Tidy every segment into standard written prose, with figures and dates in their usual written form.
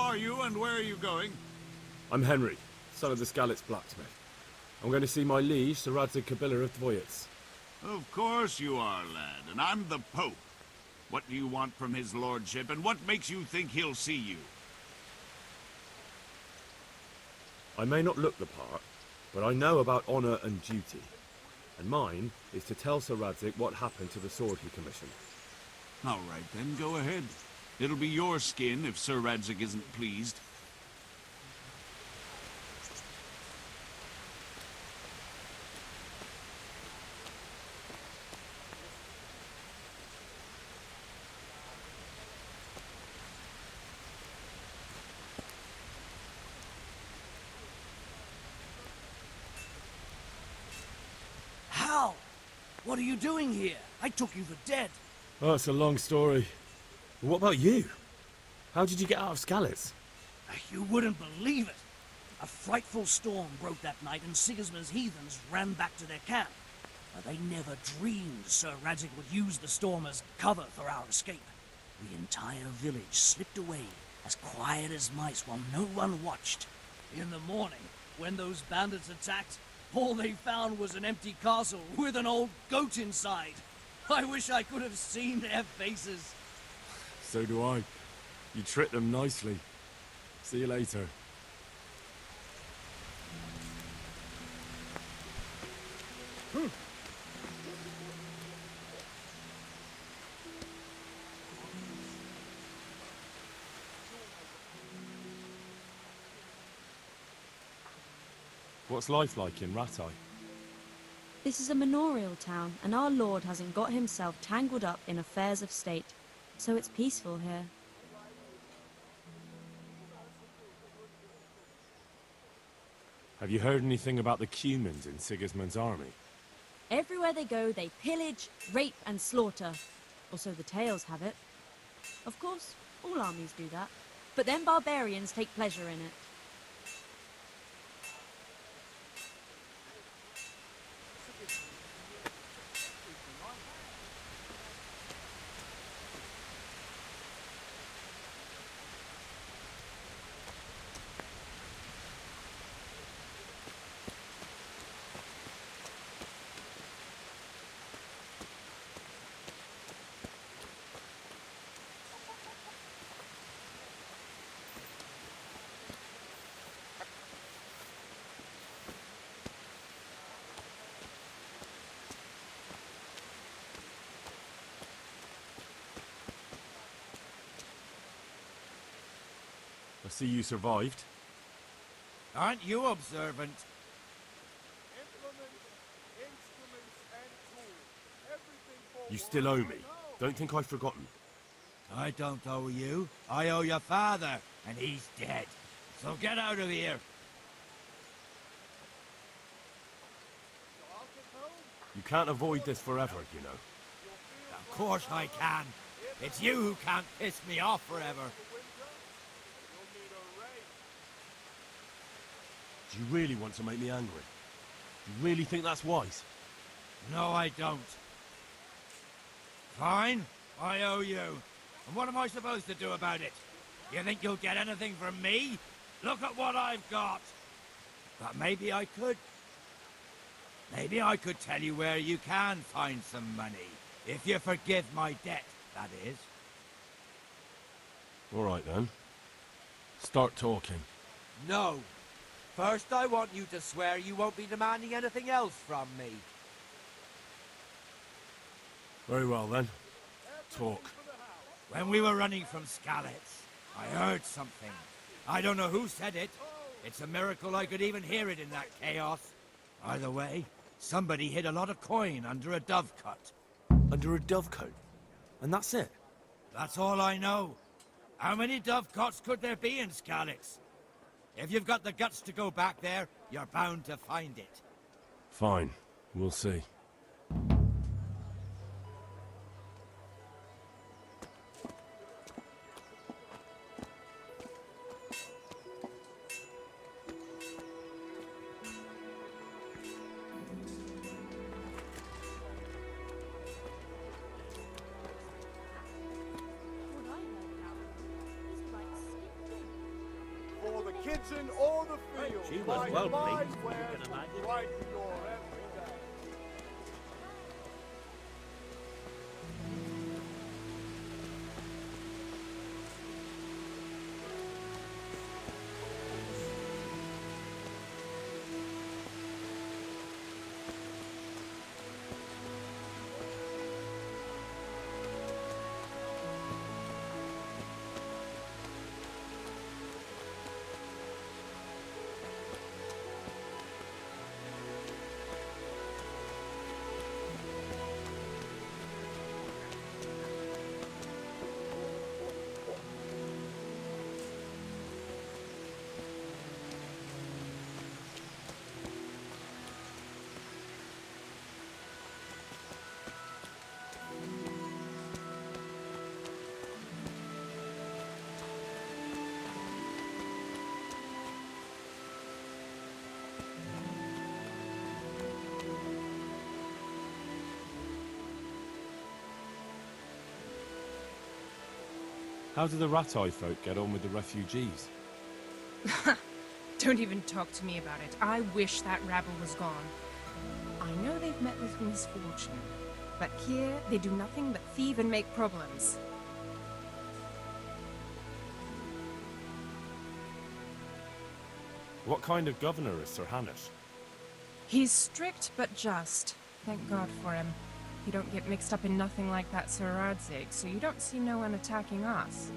are you and where are you going? I'm Henry, son of the Skalitz blacksmith. I'm going to see my liege, Sir Radzig Kobyla of Dvoyitz. Of course you are, lad, and I'm the Pope. What do you want from his lordship, and what makes you think he'll see you? I may not look the part, but I know about honour and duty. And mine is to tell Sir Radzig what happened to the sword he commissioned. All right, then, go ahead. It'll be your skin if Sir Radzig isn't pleased. How? What are you doing here? I took you for dead. Oh, it's a long story. What about you? How did you get out of Skalitz? You wouldn't believe it. A frightful storm broke that night and Sigismund's heathens ran back to their camp. But they never dreamed Sir Radzig would use the storm as cover for our escape. The entire village slipped away, as quiet as mice while no one watched. In the morning, when those bandits attacked, all they found was an empty castle with an old goat inside. I wish I could have seen their faces. So do I. You tricked them nicely. See you later. What's life like in Rattay? This is a manorial town, and our lord hasn't got himself tangled up in affairs of state, so it's peaceful here. Have you heard anything about the Cumans in Sigismund's army? Everywhere they go, they pillage, rape, and slaughter. Or so the tales have it. Of course, all armies do that, but then barbarians take pleasure in it. I see you survived. Aren't you observant? You still owe me. Don't think I've forgotten. I don't owe you. I owe your father, and he's dead. So get out of here. You can't avoid this forever, you know. Of course I can. It's you who can't piss me off forever. Do you really want to make me angry? Do you really think that's wise? No, I don't. Fine, I owe you. And what am I supposed to do about it? You think you'll get anything from me? Look at what I've got. But maybe I could. Maybe I could tell you where you can find some money. If you forgive my debt, that is. All right, then. Start talking. No. First, I want you to swear you won't be demanding anything else from me. Very well, then. Talk. When we were running from Skalitz, I heard something. I don't know who said it. It's a miracle I could even hear it in that chaos. Either way, somebody hid a lot of coin under a dovecote. Under a dovecote? And that's it? That's all I know. How many dovecotes could there be in Skalitz? If you've got the guts to go back there, you're bound to find it. Fine. We'll see. mountain or the field. She was my well mind pleased, you wears can imagine. brighten your every day. How do the Rat-Eye folk get on with the refugees? Don't even talk to me about it. I wish that rabble was gone. I know they've met with misfortune, but here they do nothing but thieve and make problems. What kind of governor is Sir Hanush? He's strict but just. Thank God for him. You don't get mixed up in nothing like that, Sir Radzig, so you don't see no one attacking us.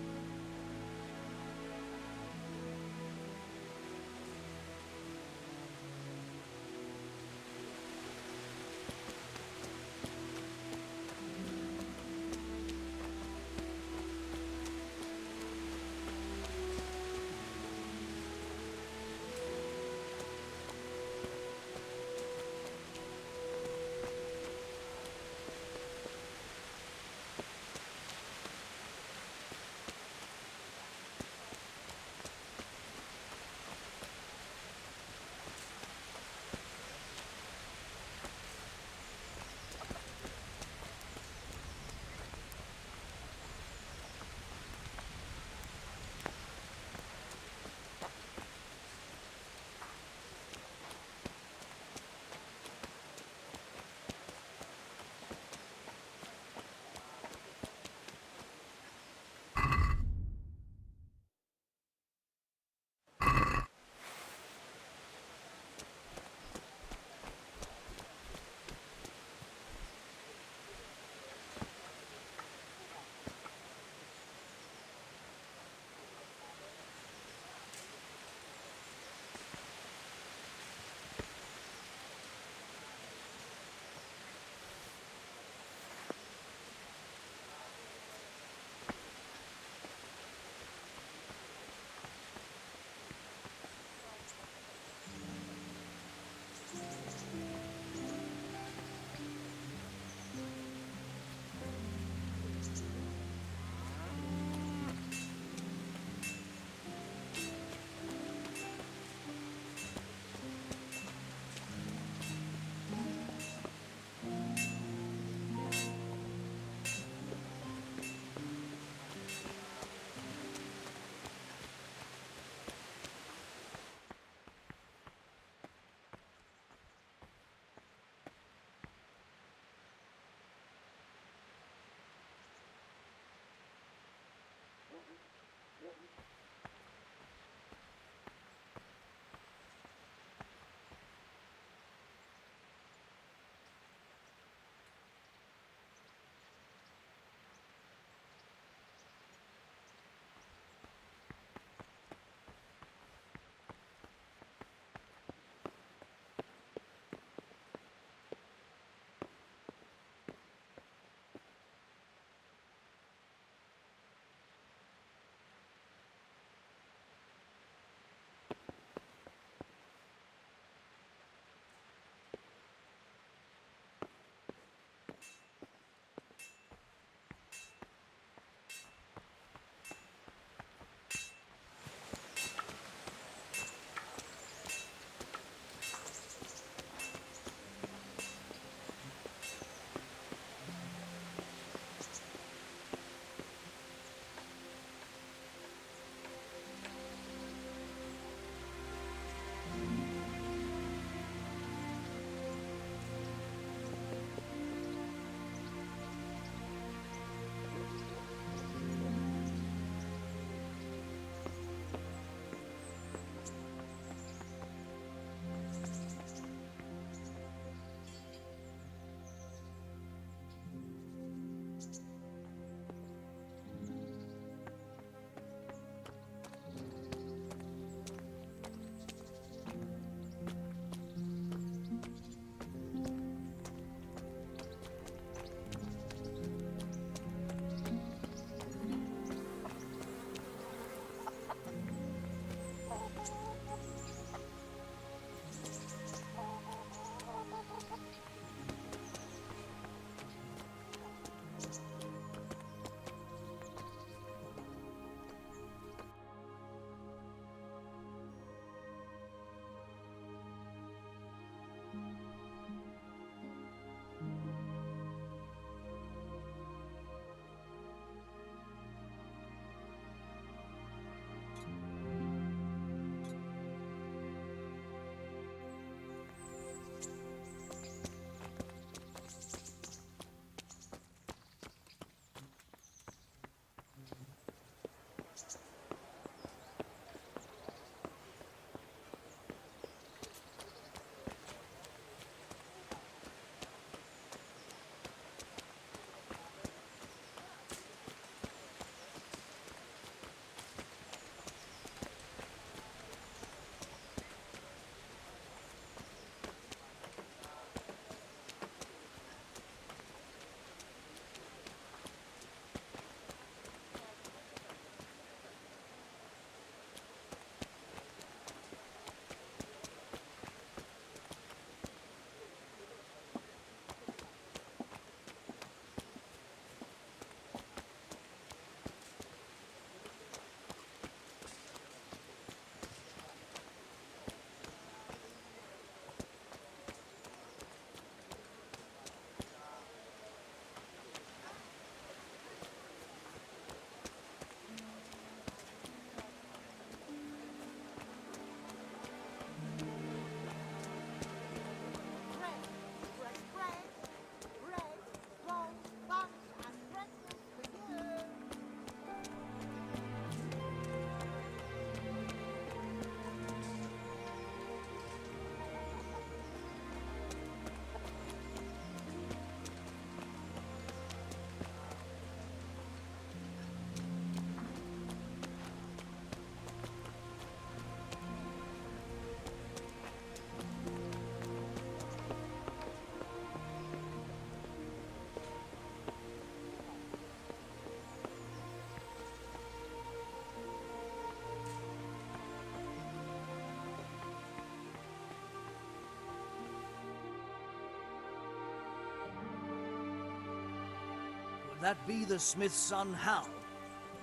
that be the smith's son, Hal?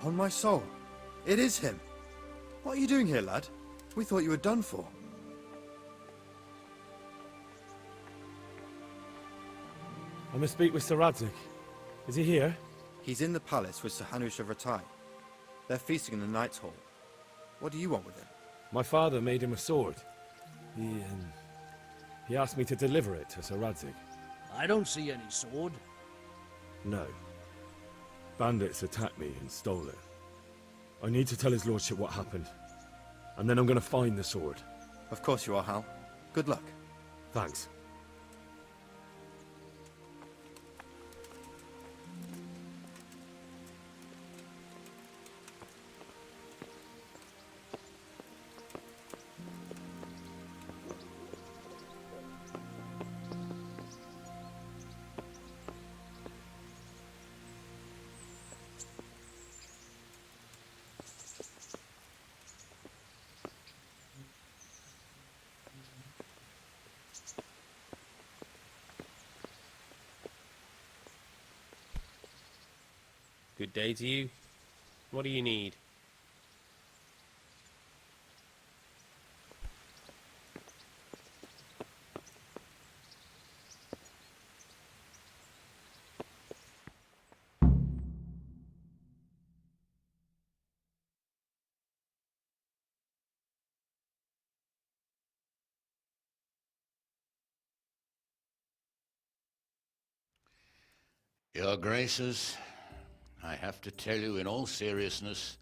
On my soul, it is him. What are you doing here, lad? We thought you were done for. I must speak with Sir Radzig. Is he here? He's in the palace with Sir Hanush of Rattay. They're feasting in the Knight's Hall. What do you want with him? My father made him a sword. He asked me to deliver it to Sir Radzig. I don't see any sword. No. Bandits attacked me and stole it. I need to tell his lordship what happened. And then I'm going to find the sword. Of course you are, Hal. Good luck. Thanks. Good day to you. What do you need? Your Graces, I have to tell you in all seriousness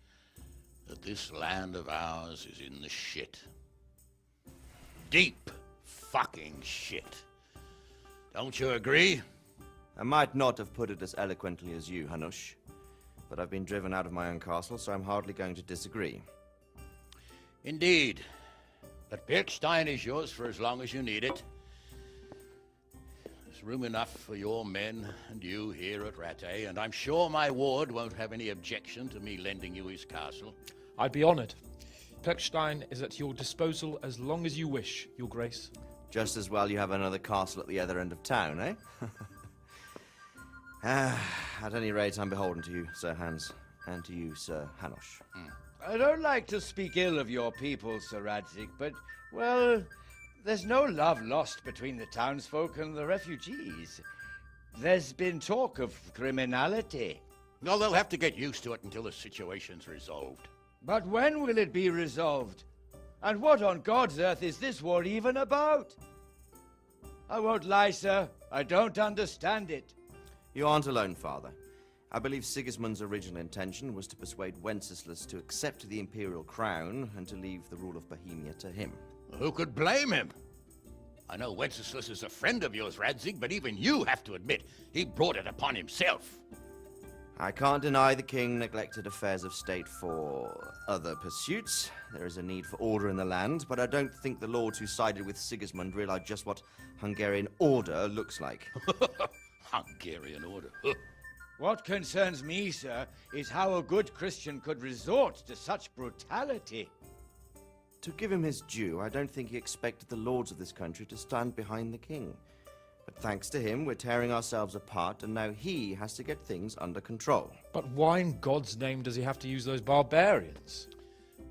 that this land of ours is in the shit. Deep fucking shit. Don't you agree? I might not have put it as eloquently as you, Hanush, but I've been driven out of my own castle, so I'm hardly going to disagree. Indeed. But Birkstein is yours for as long as you need it. There's room enough for your men and you here at Rattay, and I'm sure my ward won't have any objection to me lending you his castle. I'd be honored. Pechstein is at your disposal as long as you wish, Your Grace. Just as well you have another castle at the other end of town, eh? At any rate, I'm beholden to you, Sir Hans, and to you, Sir Hanush. I don't like to speak ill of your people, Sir Radzig, but, well, there's no love lost between the townsfolk and the refugees. There's been talk of criminality. Well, they'll have to get used to it until the situation's resolved. But when will it be resolved? And what on God's earth is this war even about? I won't lie, sir. I don't understand it. You aren't alone, Father. I believe Sigismund's original intention was to persuade Wenceslas to accept the imperial crown and to leave the rule of Bohemia to him. Who could blame him? I know Wenceslas is a friend of yours, Radzig, but even you have to admit he brought it upon himself. I can't deny the king neglected affairs of state for other pursuits. There is a need for order in the land, but I don't think the lords who sided with Sigismund realized just what Hungarian order looks like. Hungarian order? What concerns me, sir, is how a good Christian could resort to such brutality. To give him his due, I don't think he expected the lords of this country to stand behind the king. But thanks to him, we're tearing ourselves apart, and now he has to get things under control. But why in God's name does he have to use those barbarians?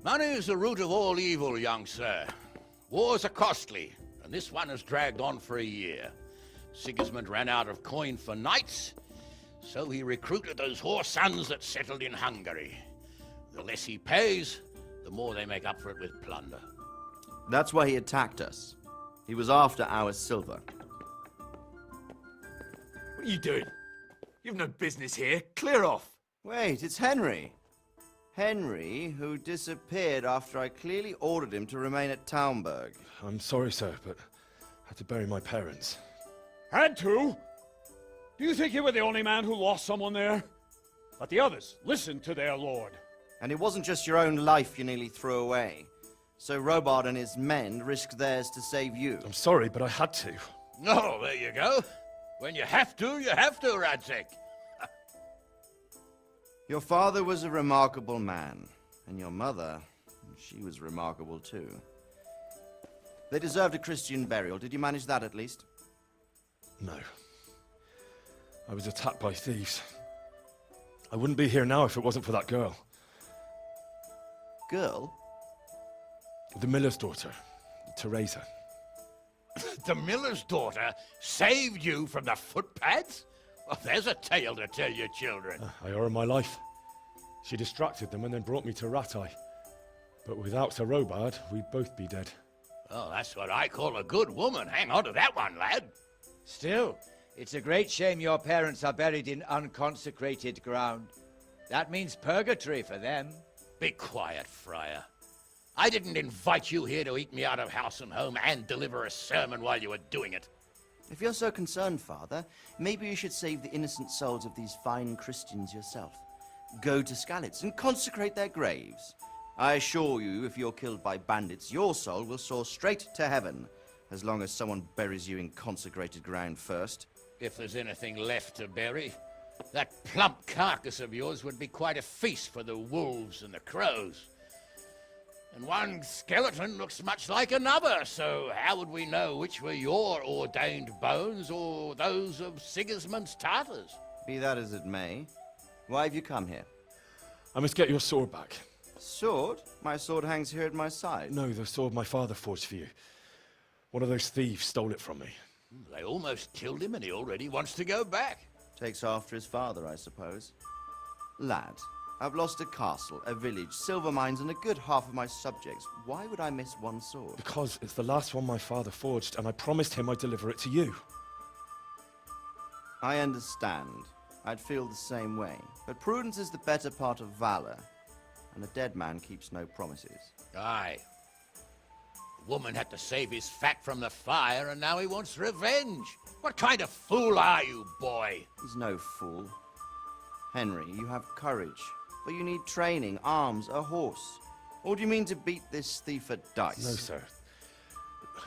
Money is the root of all evil, young sir. Wars are costly, and this one has dragged on for a year. Sigismund ran out of coin for knights, so he recruited those whore sons that settled in Hungary. The less he pays, the more they make up for it with plunder. That's why he attacked us. He was after our silver. What are you doing? You've no business here. Clear off. Wait, it's Henry. Henry, who disappeared after I clearly ordered him to remain at Taunberg. I'm sorry, sir, but I had to bury my parents. Had to? Do you think you were the only man who lost someone there? But the others listened to their lord. And it wasn't just your own life you nearly threw away. So Robard and his men risked theirs to save you. I'm sorry, but I had to. Oh, there you go. When you have to, Radzig. Your father was a remarkable man, and your mother, she was remarkable too. They deserved a Christian burial. Did you manage that at least? No. I was attacked by thieves. I wouldn't be here now if it wasn't for that girl. Girl? The miller's daughter, Teresa. The miller's daughter saved you from the footpads? Well, there's a tale to tell your children. I owe her my life. She distracted them and then brought me to Rattay. But without Sir Robard, we'd both be dead. Oh, that's what I call a good woman. Hang on to that one, lad. Still, it's a great shame your parents are buried in unconsecrated ground. That means purgatory for them. Be quiet, Friar. I didn't invite you here to eat me out of house and home and deliver a sermon while you were doing it. If you're so concerned, Father, maybe you should save the innocent souls of these fine Christians yourself. Go to Skalitz and consecrate their graves. I assure you, if you're killed by bandits, your soul will soar straight to heaven, as long as someone buries you in consecrated ground first. If there's anything left to bury, that plump carcass of yours would be quite a feast for the wolves and the crows. And one skeleton looks much like another, so how would we know which were your ordained bones or those of Sigismund's Tartars? Be that as it may, why have you come here? I must get your sword back. Sword? My sword hangs here at my side. No, the sword my father forged for you. One of those thieves stole it from me. They almost killed him and he already wants to go back. Takes after his father, I suppose. Lad, I've lost a castle, a village, silver mines, and a good half of my subjects. Why would I miss one sword? Because it's the last one my father forged, and I promised him I'd deliver it to you. I understand. I'd feel the same way. But prudence is the better part of valor, and a dead man keeps no promises. Aye. The woman had to save his fat from the fire, and now he wants revenge. What kind of fool are you, boy? He's no fool. Henry, you have courage, but you need training, arms, a horse. Or do you mean to beat this thief at dice? No, sir.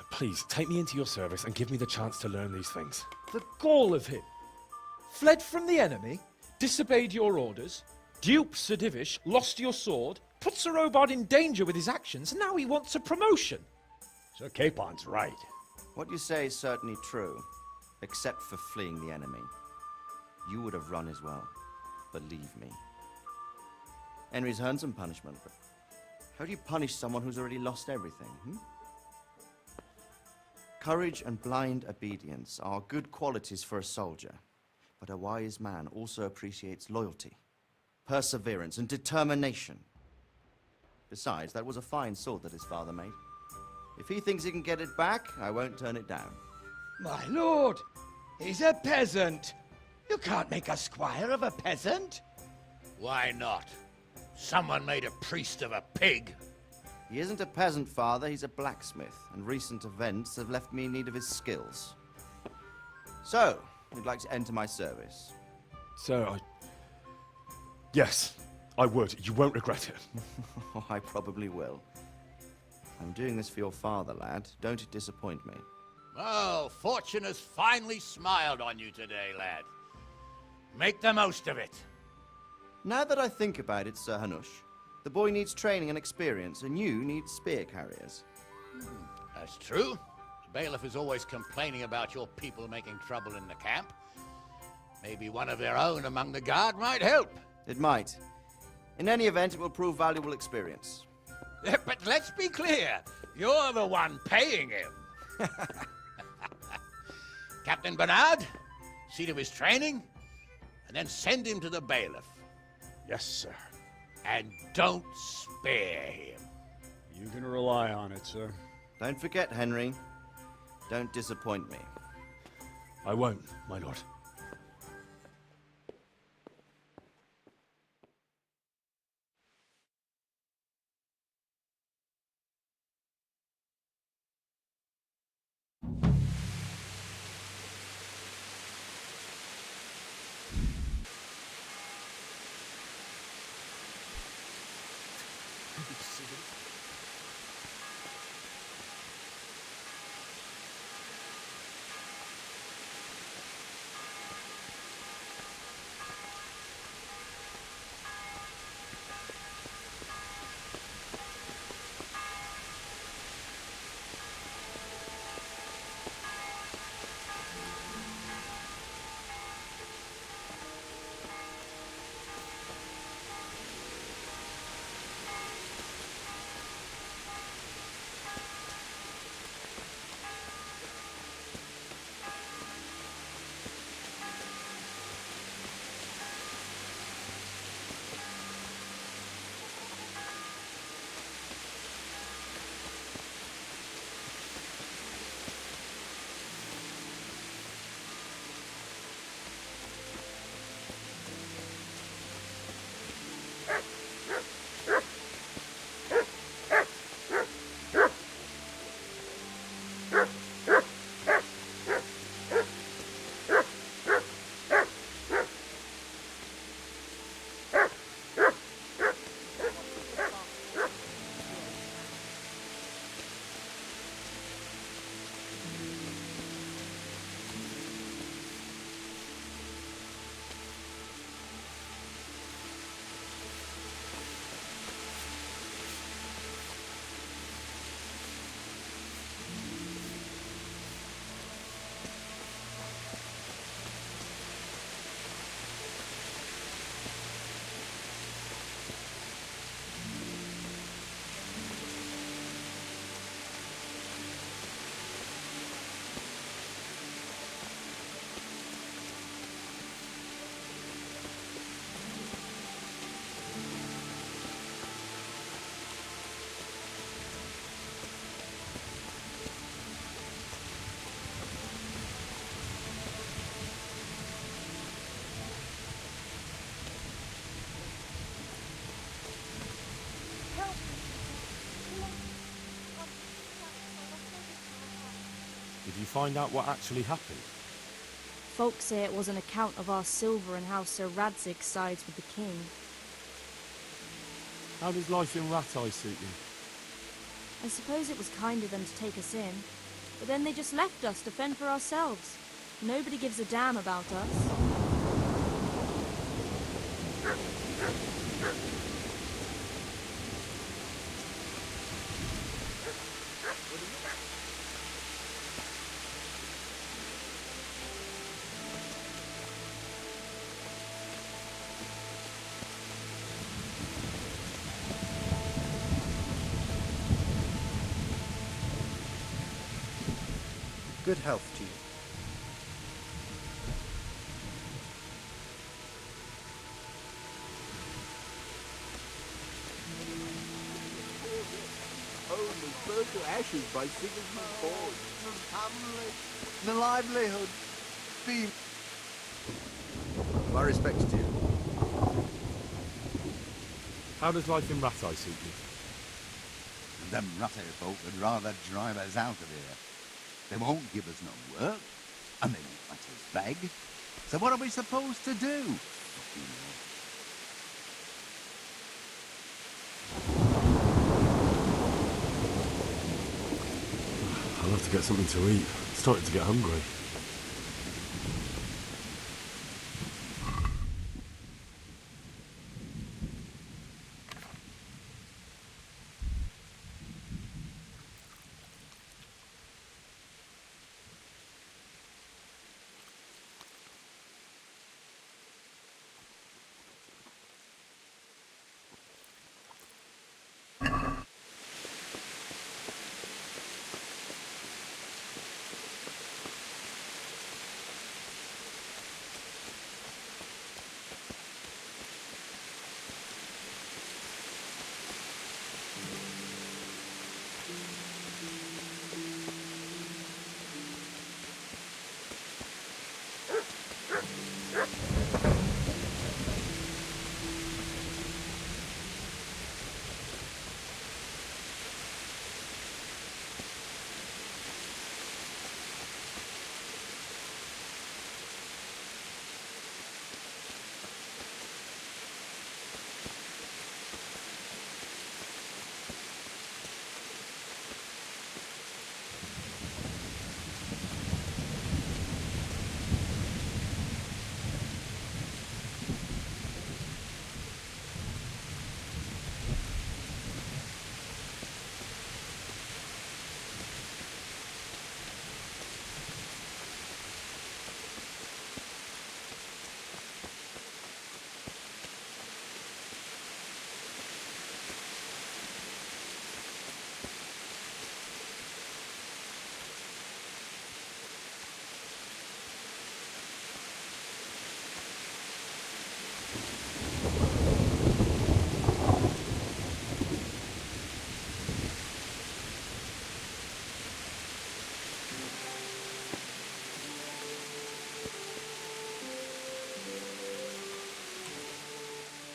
Please, take me into your service and give me the chance to learn these things. The gall of him. Fled from the enemy, disobeyed your orders, duped Sir Divish, lost your sword, put Sir Robard in danger with his actions, and now he wants a promotion. Sir Capon's right. What you say is certainly true, except for fleeing the enemy. You would have run as well, believe me. Henry's earned some punishment, but how do you punish someone who's already lost everything, Courage and blind obedience are good qualities for a soldier, but a wise man also appreciates loyalty, perseverance, and determination. Besides, that was a fine sword that his father made. If he thinks he can get it back, I won't turn it down. My lord, he's a peasant. You can't make a squire of a peasant. Why not? Someone made a priest of a pig. He isn't a peasant, Father, he's a blacksmith, and recent events have left me in need of his skills. So, you'd like to enter my service? Sir, Yes, I would. You won't regret it. Oh, I probably will. I'm doing this for your father, lad. Don't disappoint me. Oh, fortune has finally smiled on you today, lad. Make the most of it. Now that I think about it, Sir Hanush, the boy needs training and experience, and you need spear carriers. That's true. The bailiff is always complaining about your people making trouble in the camp. Maybe one of their own among the guard might help. It might. In any event, it will prove valuable experience. But let's be clear. You're the one paying him. Captain Bernard, see to his training, and then send him to the bailiff. Yes, sir. And don't spare him. You can rely on it, sir. Don't forget, Henry. Don't disappoint me. I won't, my lord. Did you find out what actually happened? Folks say it was an account of our silver and how Sir Radzig sides with the king. How does life in Rattay suit you? I suppose it was kind of them to take us in, but then they just left us to fend for ourselves. Nobody gives a damn about us. Good health to you. Only burnt to ashes by Sigismund Ford. The family, the livelihood, the... My respects to you. How does life in Rattay suit you? Them Rattay folk would rather drive us out of here. They won't give us no work, and they won't let us beg. So what are we supposed to do? I'll have to get something to eat. I'm starting to get hungry.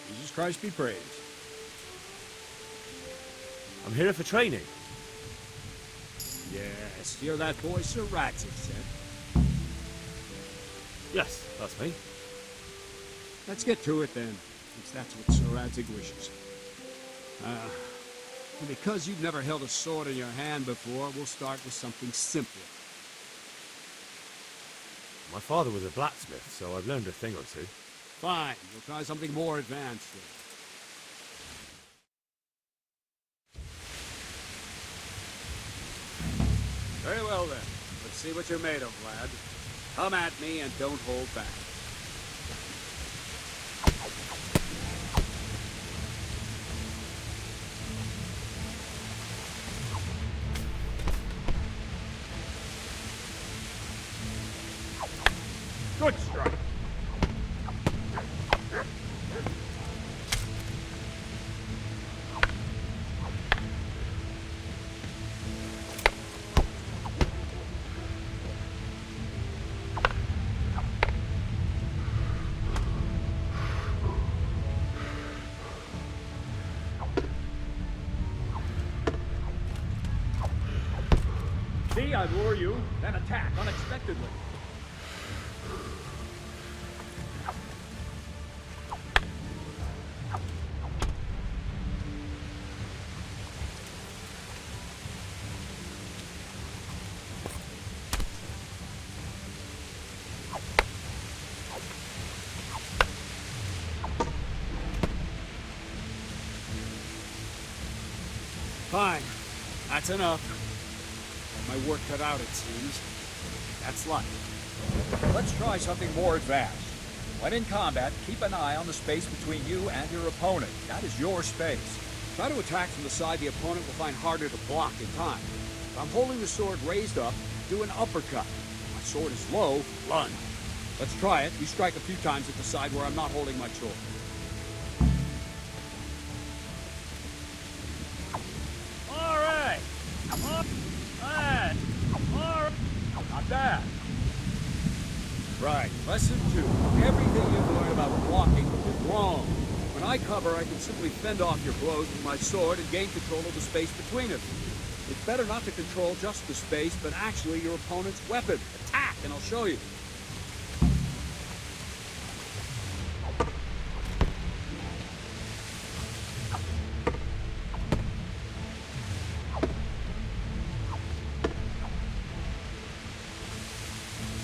Jesus Christ be praised. I'm here for training. Yes, you're that boy Sir Radzig said. Yes, that's me. Let's get to it then, since that's what Sir Radzig wishes. And because you've never held a sword in your hand before, we'll start with something simpler. My father was a blacksmith, so I've learned a thing or two. Fine, we'll try something more advanced then. Very well then. Let's see what you're made of, lad. Come at me and don't hold back. Good strike. See, I lure you. then attack unexpectedly. Fine. That's enough. My work cut out, it seems. That's life. Let's try something more advanced. When in combat, keep an eye on the space between you and your opponent. That is your space. Try to attack from the side the opponent will find harder to block in time. If I'm holding the sword raised up, do an uppercut. If my sword is low, lunge. Let's try it. You strike a few times at the side where I'm not holding my sword. Not bad. Right. Lesson 2. Everything you've learned about blocking is wrong. When I cover, I can simply fend off your blows with my sword and gain control of the space between us. It's better not to control just the space, but actually your opponent's weapon. Attack, and I'll show you.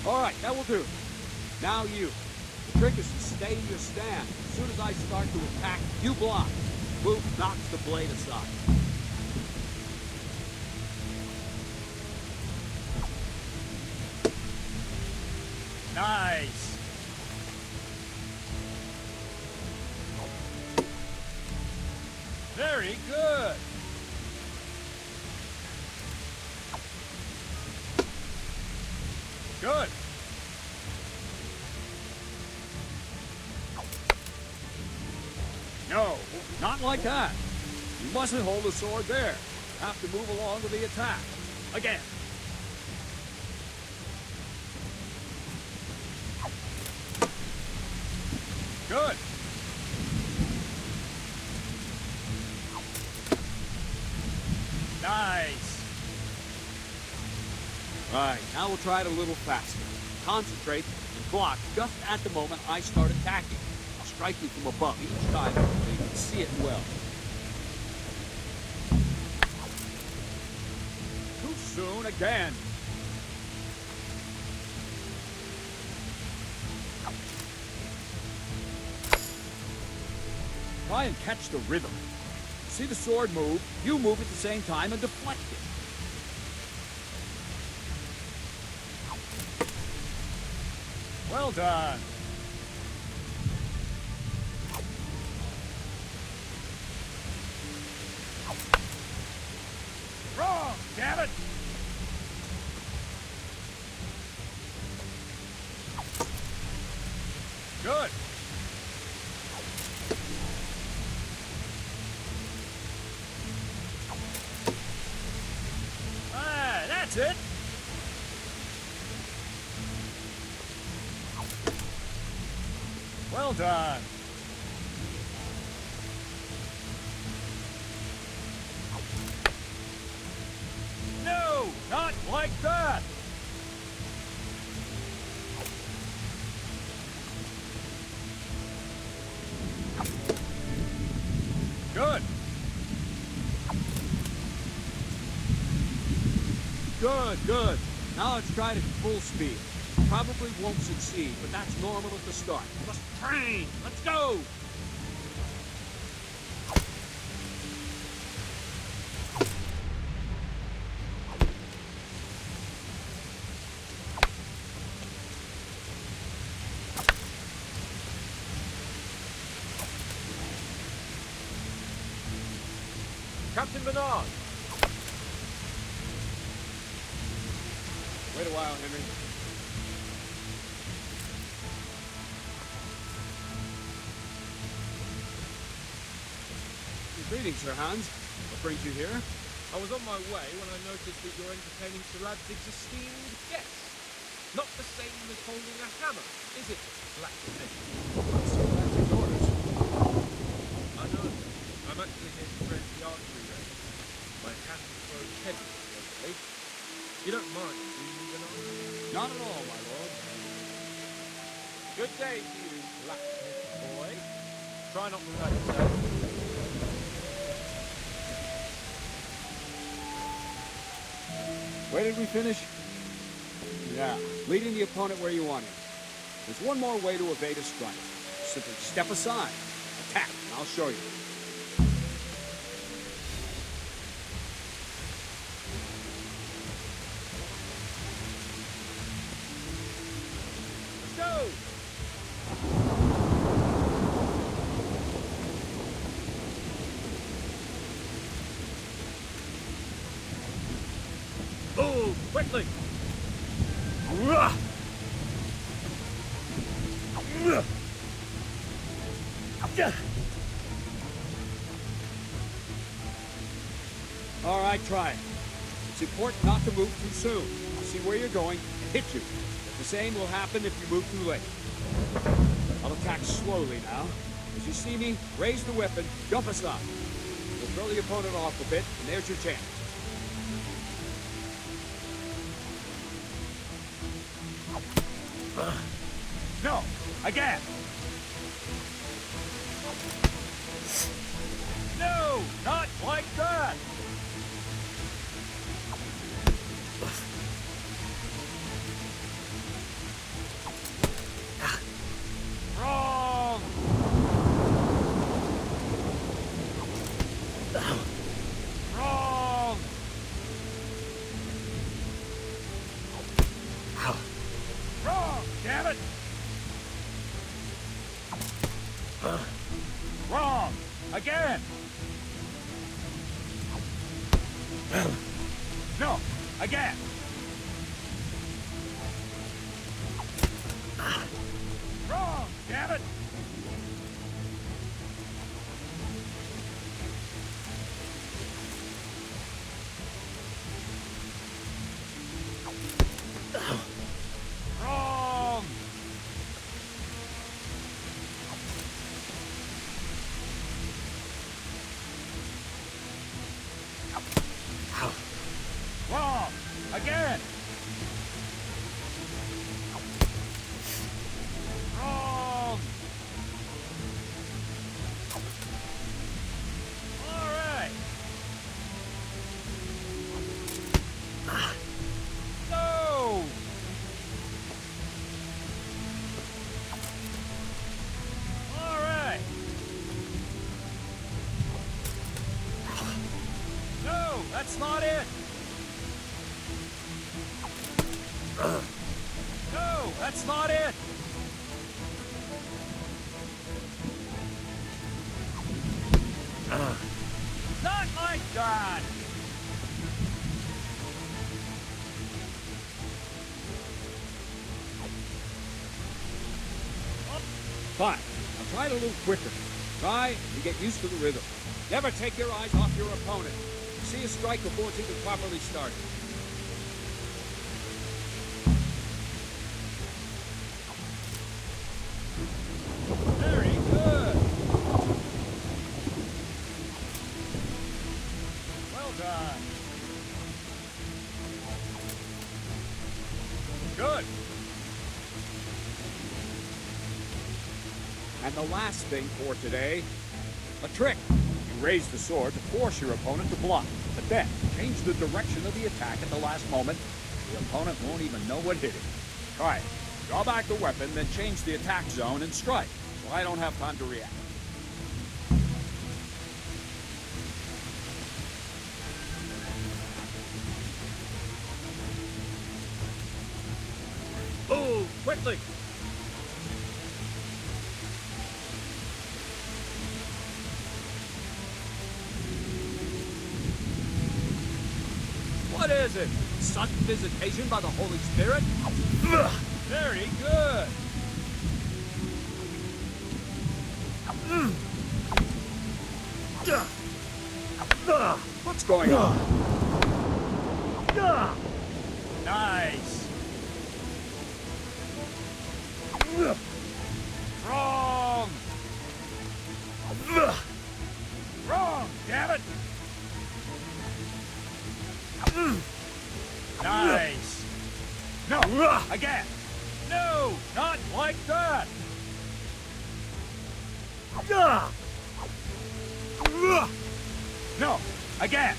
All right, that will do. Now you. The trick is to stay in your stand. As soon as I start to attack, you block. Move knocks the blade aside. Nice. Very good. Good. No, not like that. You mustn't hold the sword there. You have to move along with the attack. Again. Good. Nice. Right, now we'll try it a little faster. Concentrate and block just at the moment I start attacking. I'll strike you from above each time so you can see it well. Too soon again. Try and catch the rhythm. See the sword move, you move at the same time and deflect it. Well done. Wrong, damn it! Good. Ah, that's it. Well done. No, not like that. Good. Good, good. Now let's try it at full speed. Probably won't succeed, but that's normal at the start. Let's train. Let's go. Captain Bernard! Wait a while, Henry. Greetings, Sir Hans. What brings you here? I was on my way when I noticed that you're entertaining Sir Radzig's esteemed guest. Not the same as holding a hammer, is it, Black Snake? Sir Radzig's orders. I know. I'm actually here to press the archery range. My hands grow heavy lately. You don't mind, do you, Benign? Not at all, my lord. Good day to you, blacksmith boy. Try not to hurt yourself. Where did we finish? Yeah, leading the opponent where you want him. There's one more way to evade a strike. Simply step aside, attack, and I'll show you. Let's go! Oh, quickly! All right, try it. It's important not to move too soon. I'll see where you're going and hit you. But the same will happen if you move too late. I'll attack slowly now. As you see me, raise the weapon, jump aside. We'll throw the opponent off a bit, and there's your chance. No! Again! No! Not like that! Wrong! Wrong! Wrong! Damn it! Wrong! Again! No! Again! Wrong! Damn it! Wrong! Wrong! Again! Wrong! All right! No! All right! No, that's not it! No, that's not it! Not like that! Fine. Now try it a little quicker. Try and get used to the rhythm. Never take your eyes off your opponent. See a strike before it's even properly started. Very good! Well done! Good! And the last thing for today, a trick. You raise the sword to force your opponent to block, but then change the direction of the attack at the last moment. The opponent won't even know what hit him. Try it. Draw back the weapon, then change the attack zone and strike, so I don't have time to react. Oh, quickly! What is it? Sudden visitation by the Holy Spirit? Very good! What's going on? Nice! Wrong! Wrong, damn it! Nice! No! Again! No! Not like that! No! Again!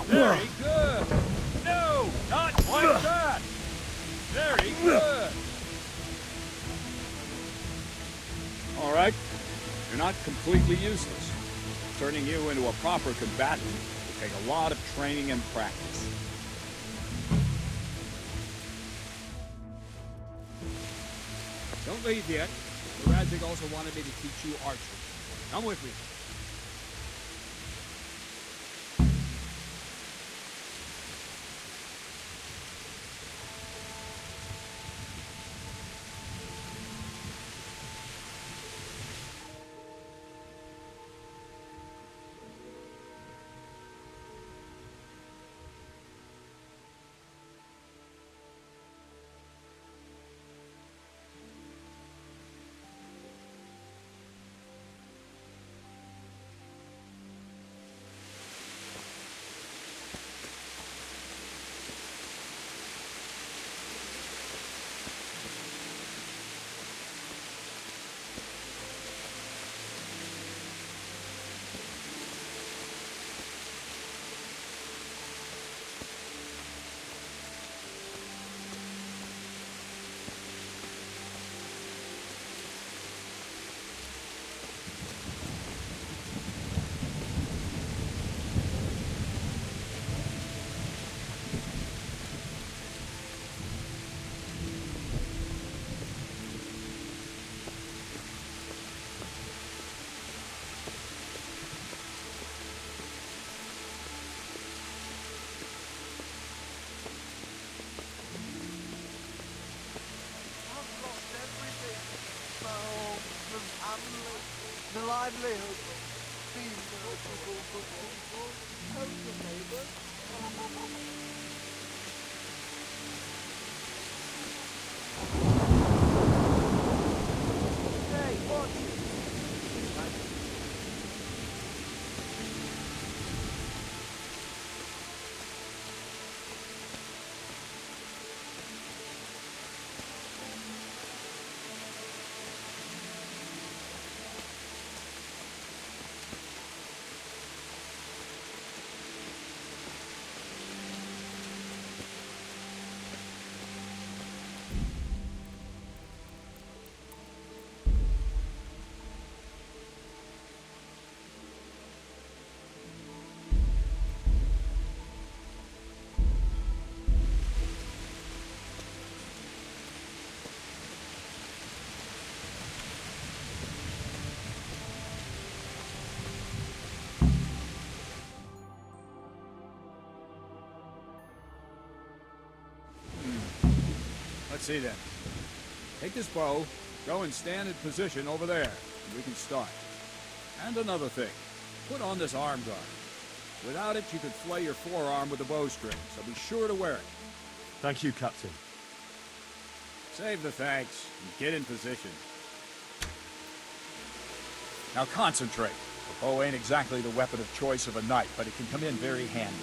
Very good! No! Not like that! Very good! All right. You're not completely useless. Turning you into a proper combatant will take a lot of training and practice. Don't leave yet. Radzik also wanted me to teach you archery. Come with me. The livelihood. These merciful good people. Help the neighbours. Hey, watch it. Let's see then. Take this bow, go and stand in position over there, and we can start. And another thing, put on this arm guard. Without it, you could flay your forearm with a bowstring, so be sure to wear it. Thank you, Captain. Save the thanks, and get in position. Now concentrate. The bow ain't exactly the weapon of choice of a knight, but it can come in very handy.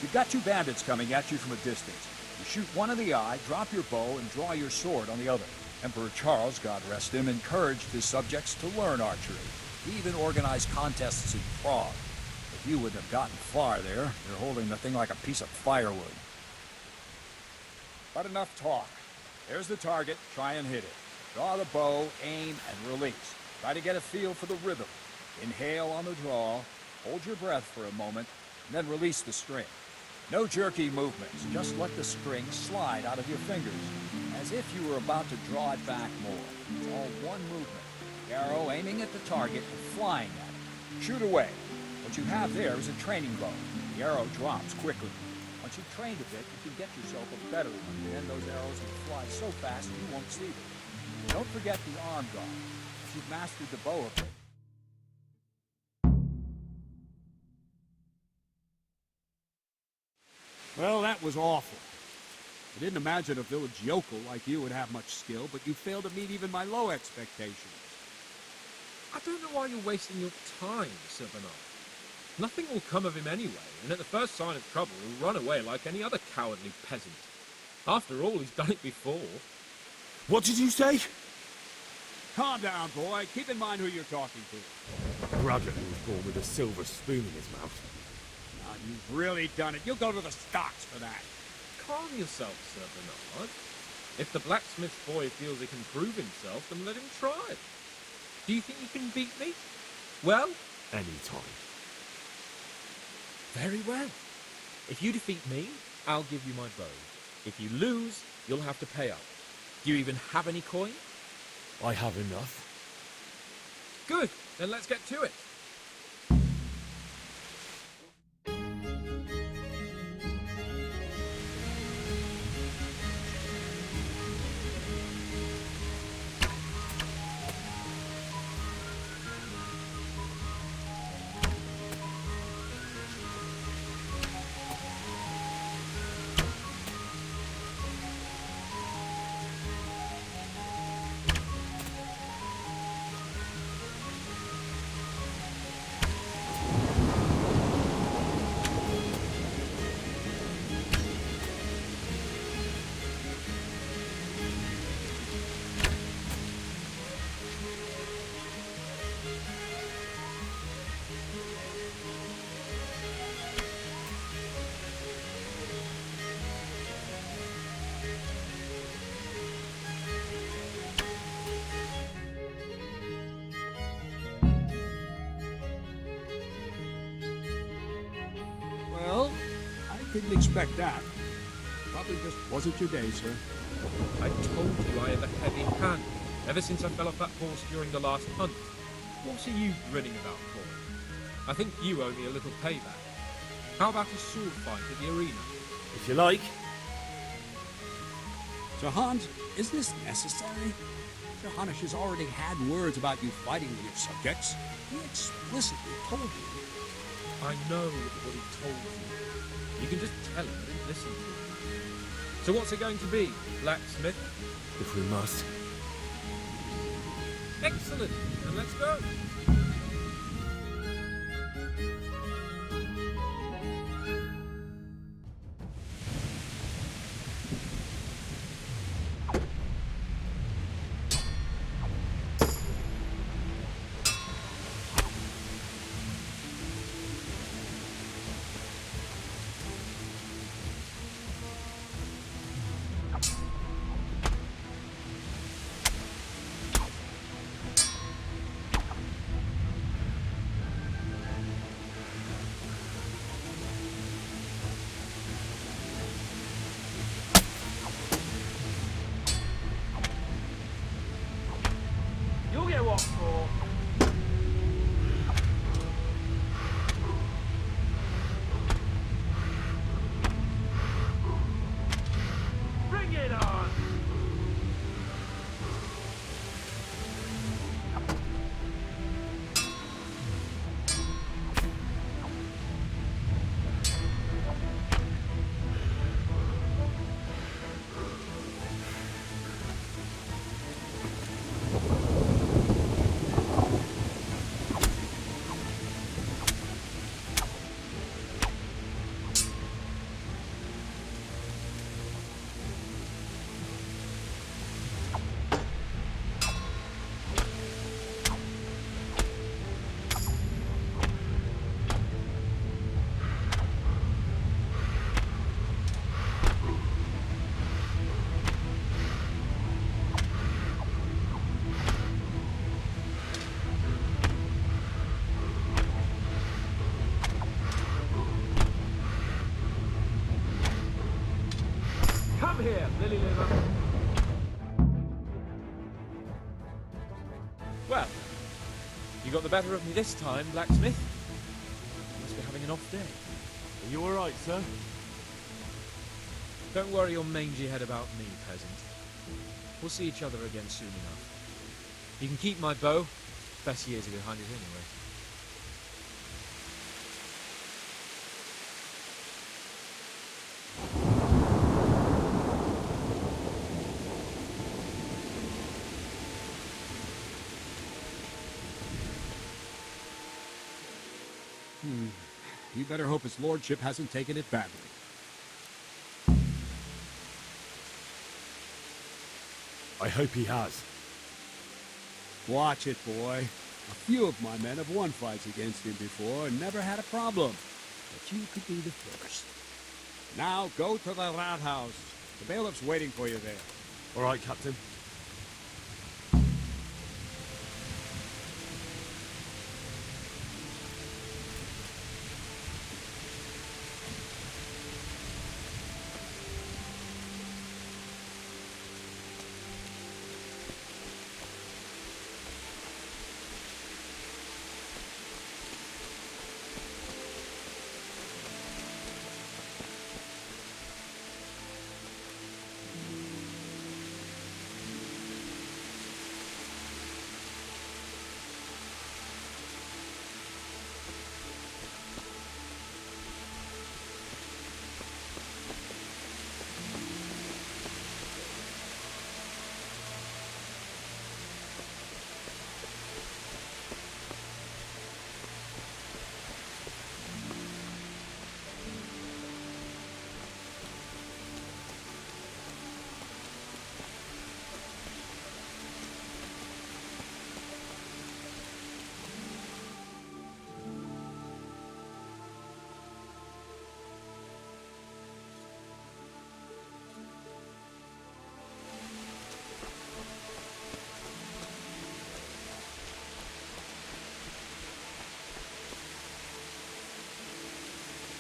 You've got two bandits coming at you from a distance. You shoot one in the eye, drop your bow, and draw your sword on the other. Emperor Charles, God rest him, encouraged his subjects to learn archery. He even organized contests in Prague. But you wouldn't have gotten far there. You're holding the thing like a piece of firewood. But enough talk. There's the target. Try and hit it. Draw the bow, aim, and release. Try to get a feel for the rhythm. Inhale on the draw, hold your breath for a moment, and then release the string. No jerky movements, just let the string slide out of your fingers, as if you were about to draw it back more. It's all one movement. The arrow aiming at the target and flying at it. Shoot away. What you have there is a training bow. The arrow drops quickly. Once you've trained a bit, you can get yourself a better one. Then those arrows will fly so fast you won't see them. Don't forget the arm guard. If you've mastered the bow a bit, well, that was awful. I didn't imagine a village yokel like you would have much skill, but you failed to meet even my low expectations. I don't know why you're wasting your time, Silverknight. Nothing will come of him anyway, and at the first sign of trouble he'll run away like any other cowardly peasant. After all, he's done it before. What did you say? Calm down, boy. Keep in mind who you're talking to. Braggart who was born with a silver spoon in his mouth. Now, you've really done it. You'll go to the stocks for that. Calm yourself, Sir Bernard. If the blacksmith boy feels he can prove himself, then let him try. Do you think you can beat me? Well? Any time. Very well. If you defeat me, I'll give you my bow. If you lose, you'll have to pay up. Do you even have any coin? I have enough. Good, then let's get to it. Well, I didn't expect that. Probably just wasn't your day, sir. I told you I have a heavy hand, ever since I fell off that horse during the last hunt. What are you grinning about for? I think you owe me a little payback. How about a sword fight at the arena? If you like. Sir Hans, is this necessary? Sir Hanush has already had words about you fighting with your subjects. He explicitly told you. I know what he told you. You can just tell him and listen to him. So what's it going to be, blacksmith? If we must. Excellent, then let's go. You'll get what for. Bring it on! Come here, Lily Liver. Well, you got the better of me this time, blacksmith. You must be having an off day. Are you alright, sir? Don't worry your mangy head about me, peasant. We'll see each other again soon enough. You can keep my bow. Best years are behind it anyway. He better hope his lordship hasn't taken it badly. I hope he has. Watch it, boy. A few of my men have won fights against him before and never had a problem. But you could be the first. Now go to the rat house. The bailiff's waiting for you there. All right, Captain.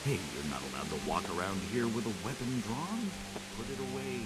Hey, you're not allowed to walk around here with a weapon drawn. Put it away.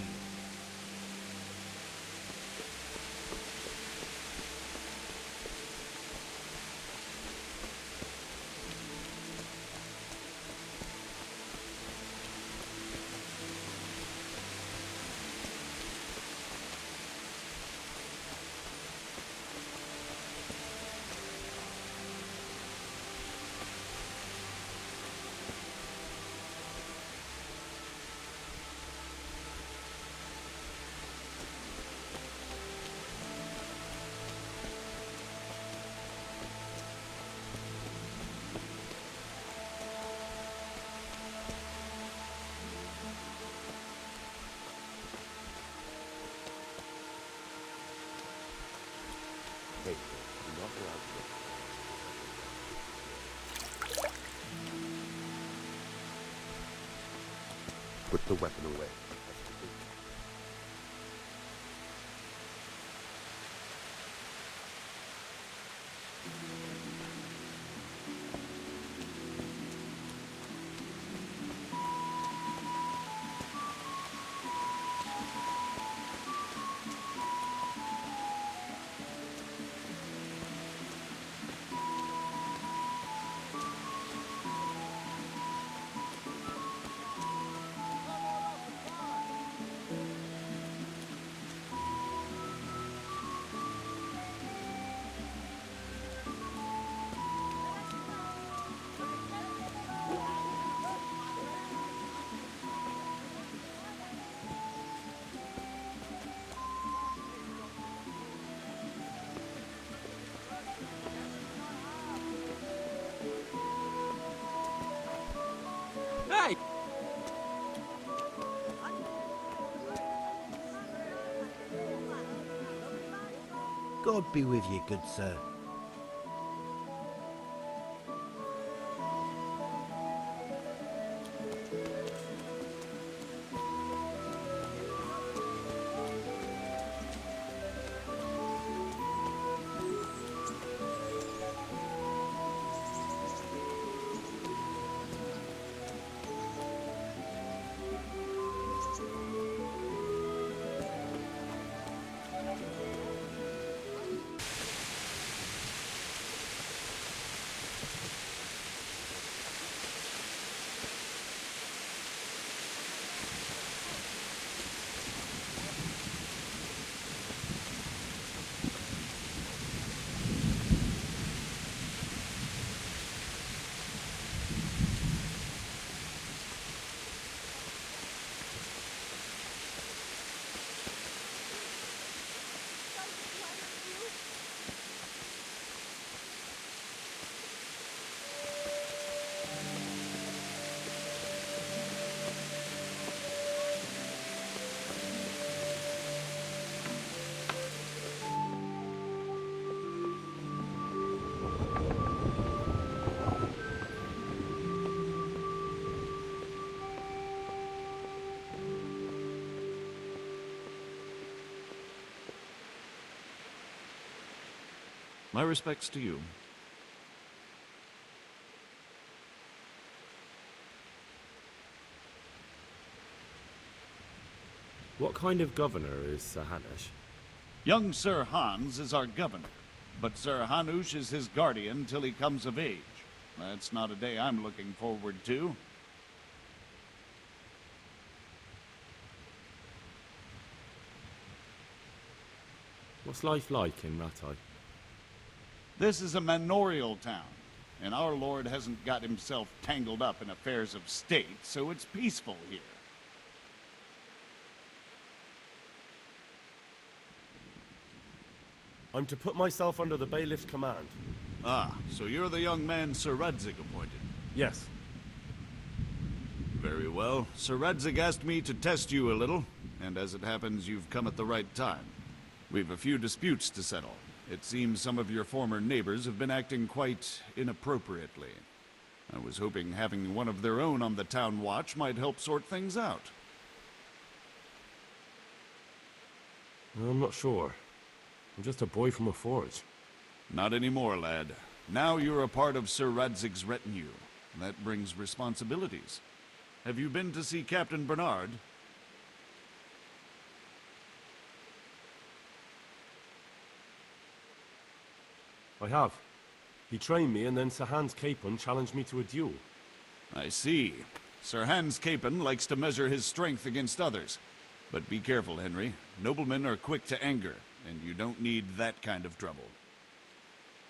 Hey, you're not allowed to put the weapon away. Hey! God be with you, good sir. My respects to you. What kind of governor is Sir Hanush? Young Sir Hans is our governor, but Sir Hanush is his guardian till he comes of age. That's not a day I'm looking forward to. What's life like in Rattay? This is a manorial town, and our lord hasn't got himself tangled up in affairs of state, so it's peaceful here. I'm to put myself under the bailiff's command. Ah, so you're the young man Sir Radzig appointed? Yes. Very well. Sir Radzig asked me to test you a little, and as it happens, you've come at the right time. We've a few disputes to settle. It seems some of your former neighbors have been acting quite inappropriately. I was hoping having one of their own on the town watch might help sort things out. I'm not sure. I'm just a boy from a forge. Not anymore, lad. Now you're a part of Sir Radzig's retinue. That brings responsibilities. Have you been to see Captain Bernard? I have. He trained me, and then Sir Hans Capon challenged me to a duel. I see. Sir Hans Capon likes to measure his strength against others. But be careful, Henry. Noblemen are quick to anger, and you don't need that kind of trouble.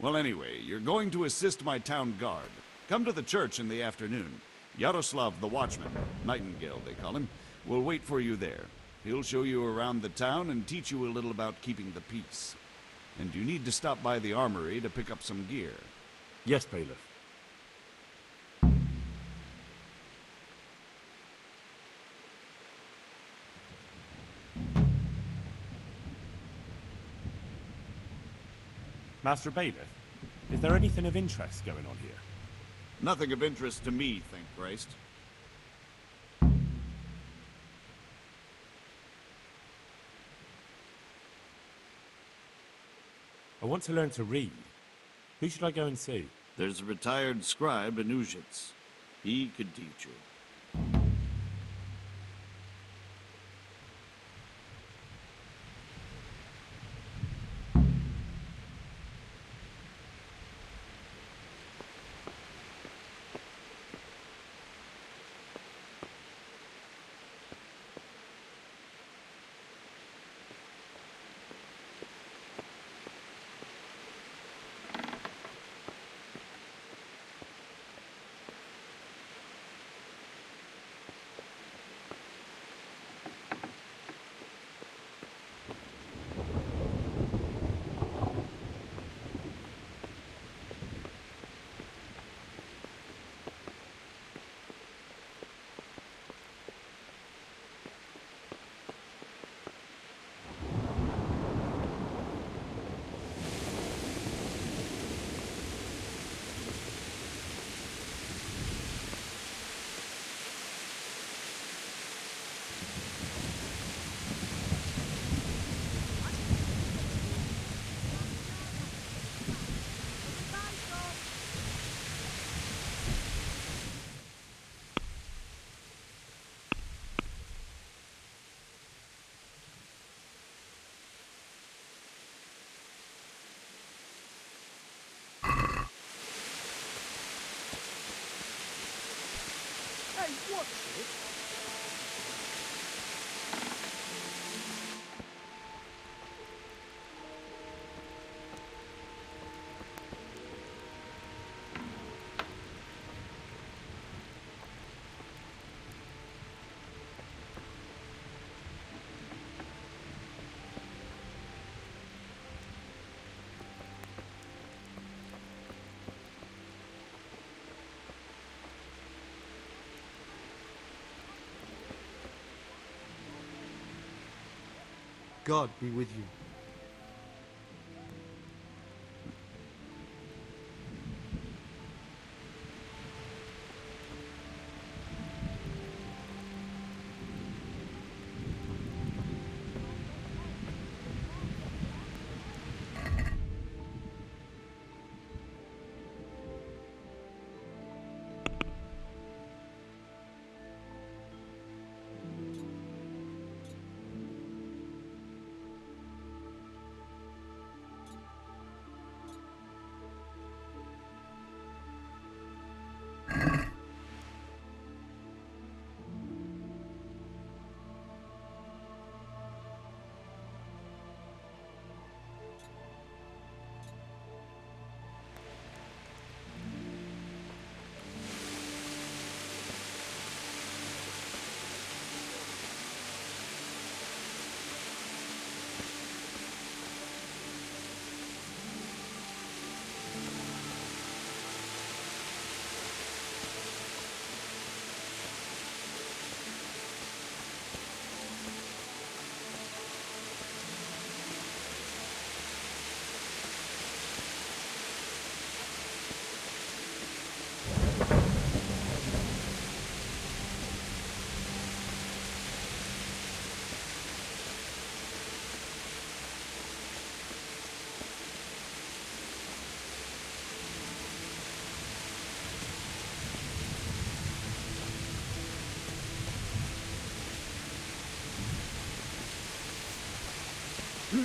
Well, anyway, you're going to assist my town guard. Come to the church in the afternoon. Yaroslav the Watchman, Nightingale they call him, will wait for you there. He'll show you around the town and teach you a little about keeping the peace. And you need to stop by the armory to pick up some gear. Yes, bailiff. Master Bailiff, is there anything of interest going on here? Nothing of interest to me, thank Christ. I want to learn to read. Who should I go and see? There's a retired scribe in Uzhitz. He could teach you. Hey, what's it? God be with you. I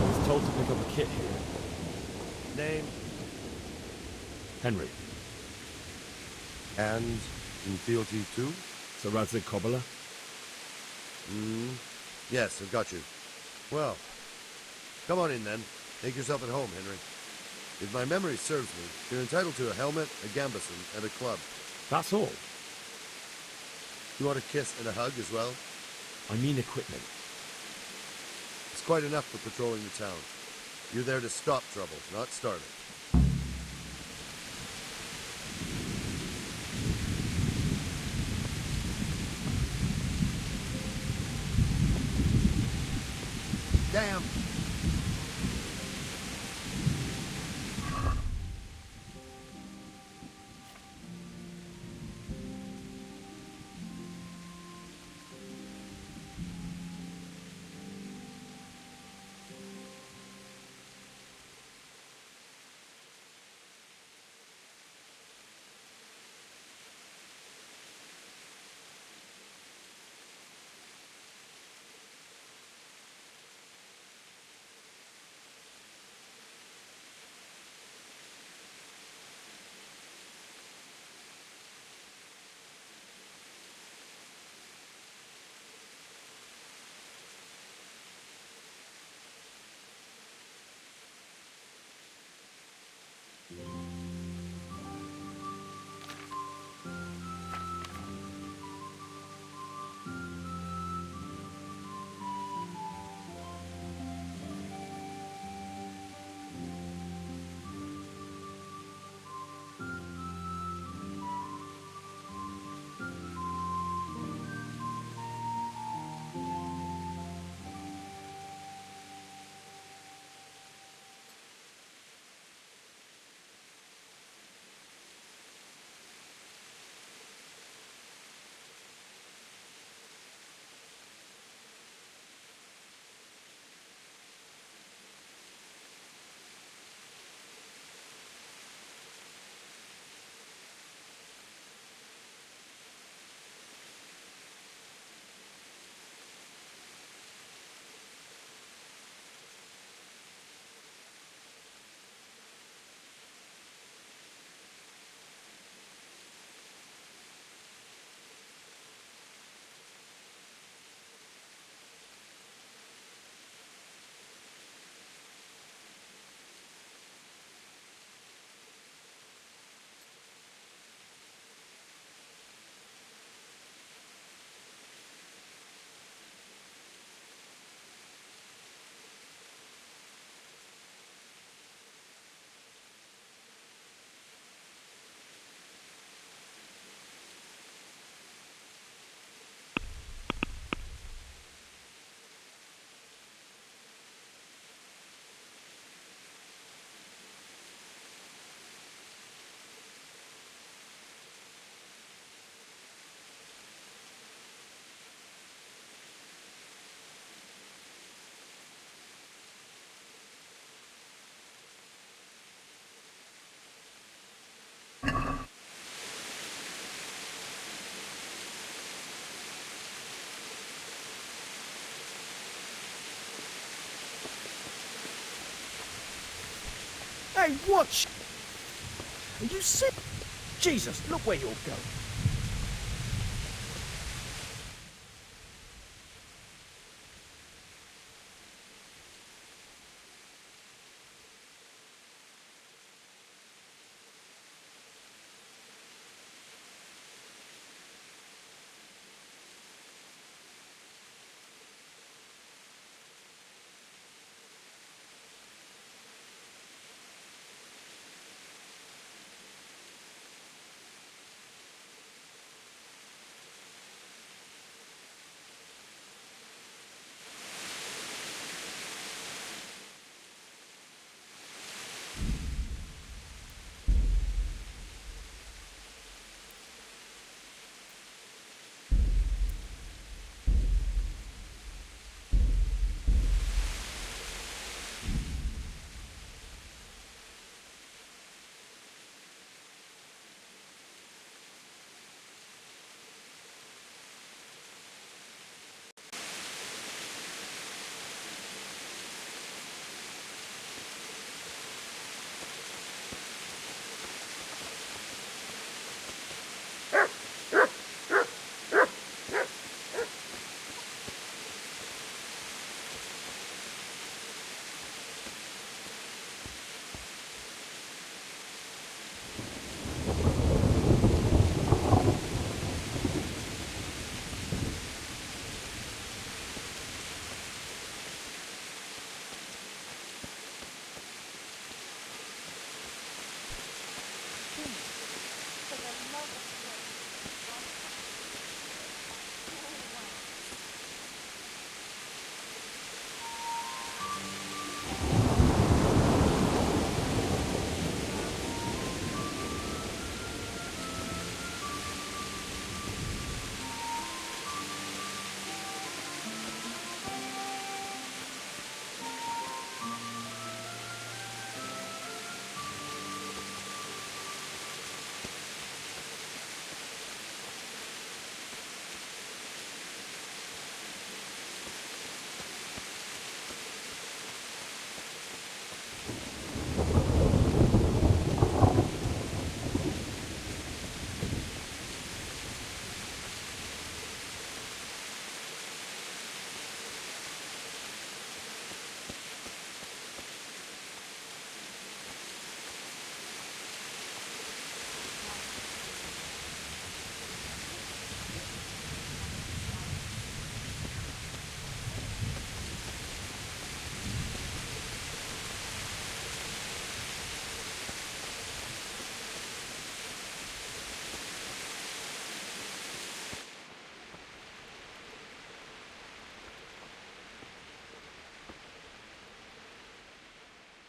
was told to pick up a kit here. Name? Henry. And in fealty too? Sir Radzig Kobyla? Yes, I've got you. Well, come on in then. Make yourself at home, Henry. If my memory serves me, you're entitled to a helmet, a gambeson, and a club. That's all? You want a kiss and a hug as well? I mean equipment. It's quite enough for patrolling the town. You're there to stop trouble, not start it. Damn! Hey, watch! Are you sick? Jesus, look where you're going.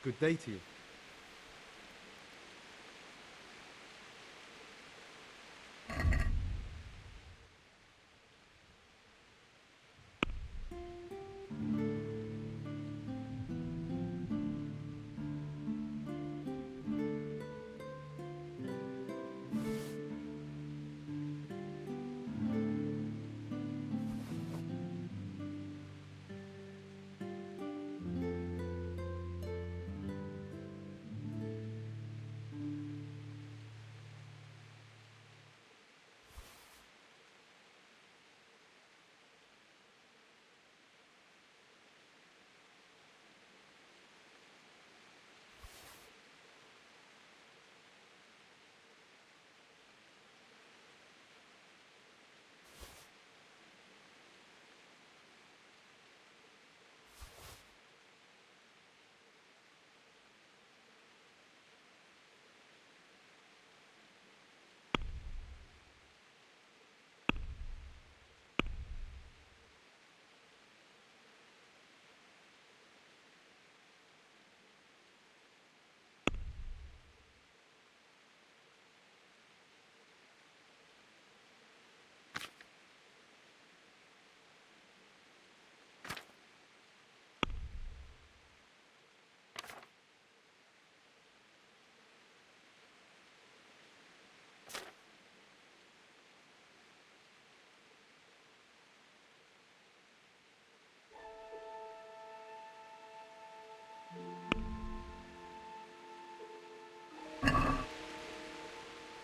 Good day to you.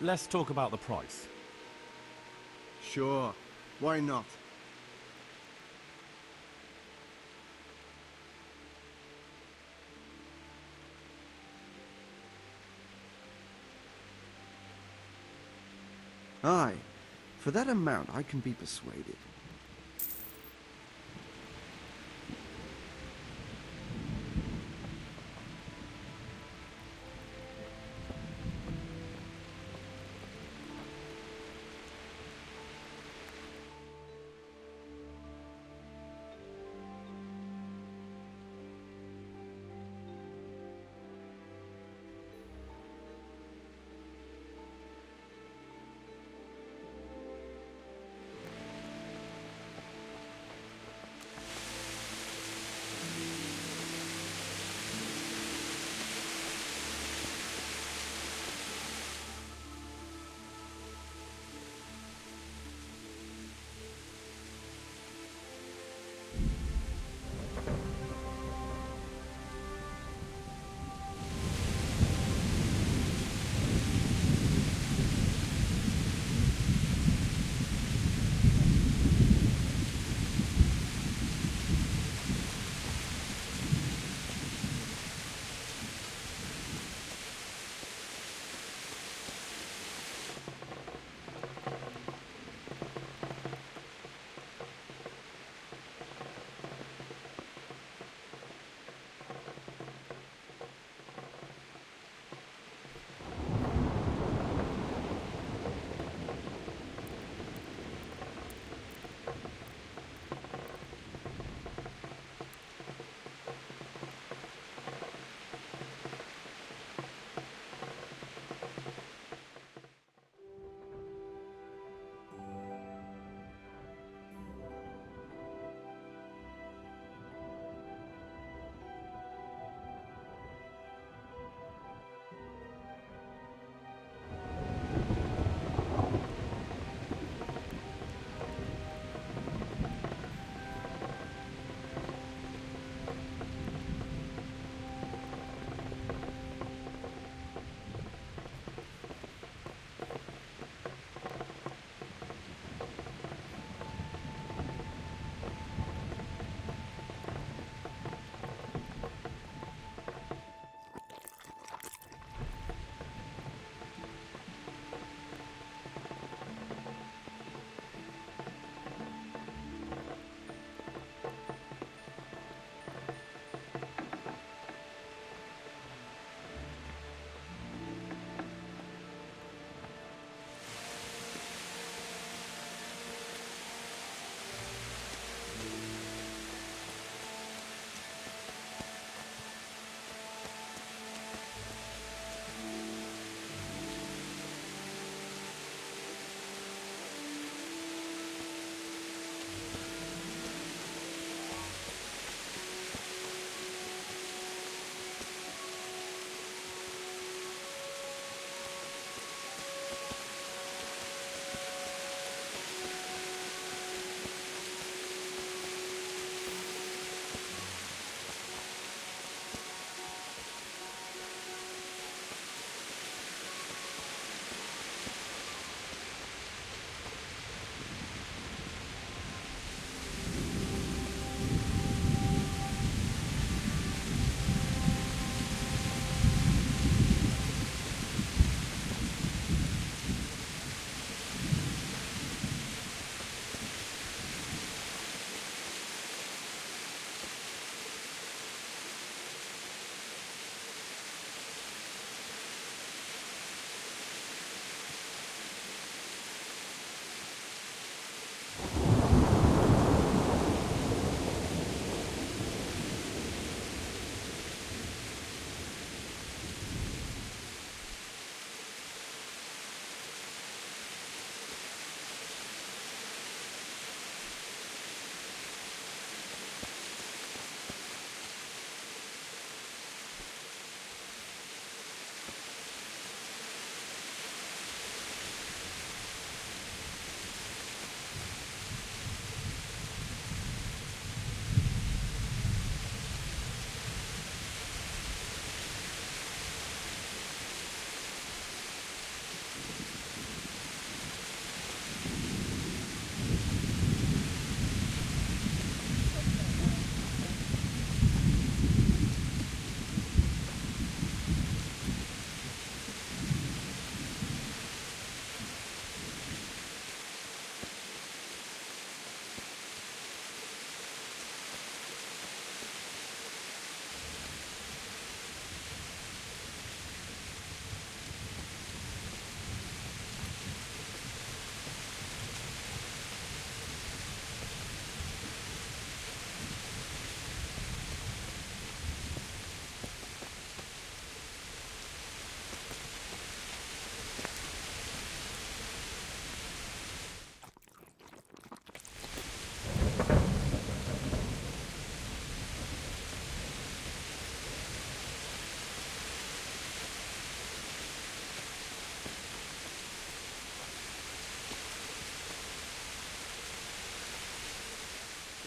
let's talk about the price. Sure. Why not? Aye. For that amount, I can be persuaded.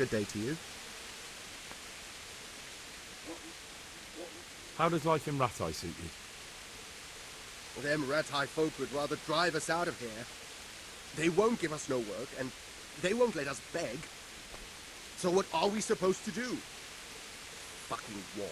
Good day to you. How does life in Rattay suit you? Well, them Rattay folk would rather drive us out of here. They won't give us no work, and they won't let us beg. So what are we supposed to do? Fucking wall.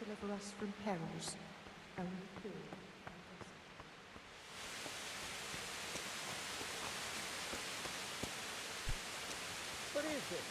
Deliver us from perils. Only pure. What is it?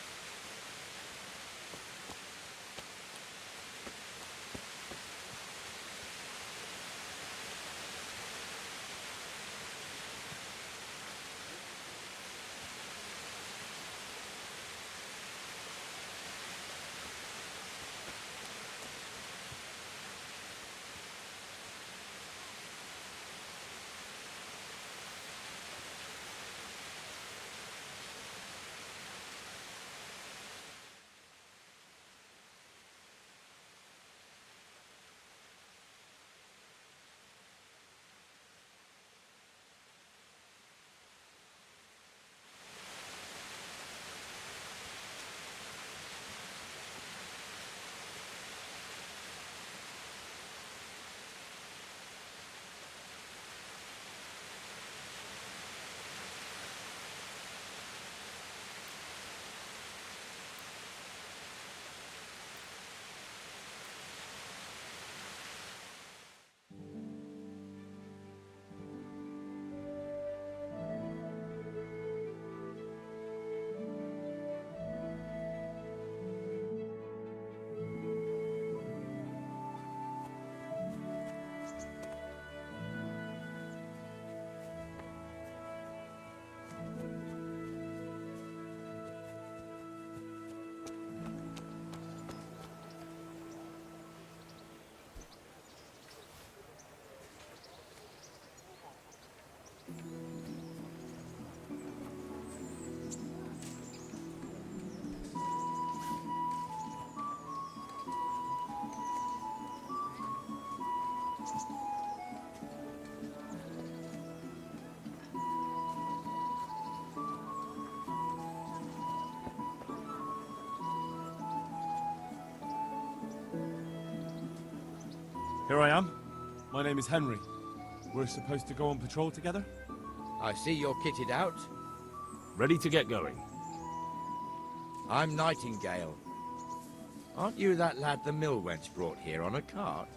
Here I am. My name is Henry. We're supposed to go on patrol together? I see you're kitted out. Ready to get going. I'm Nightingale. Aren't you that lad the mill wench brought here on a cart?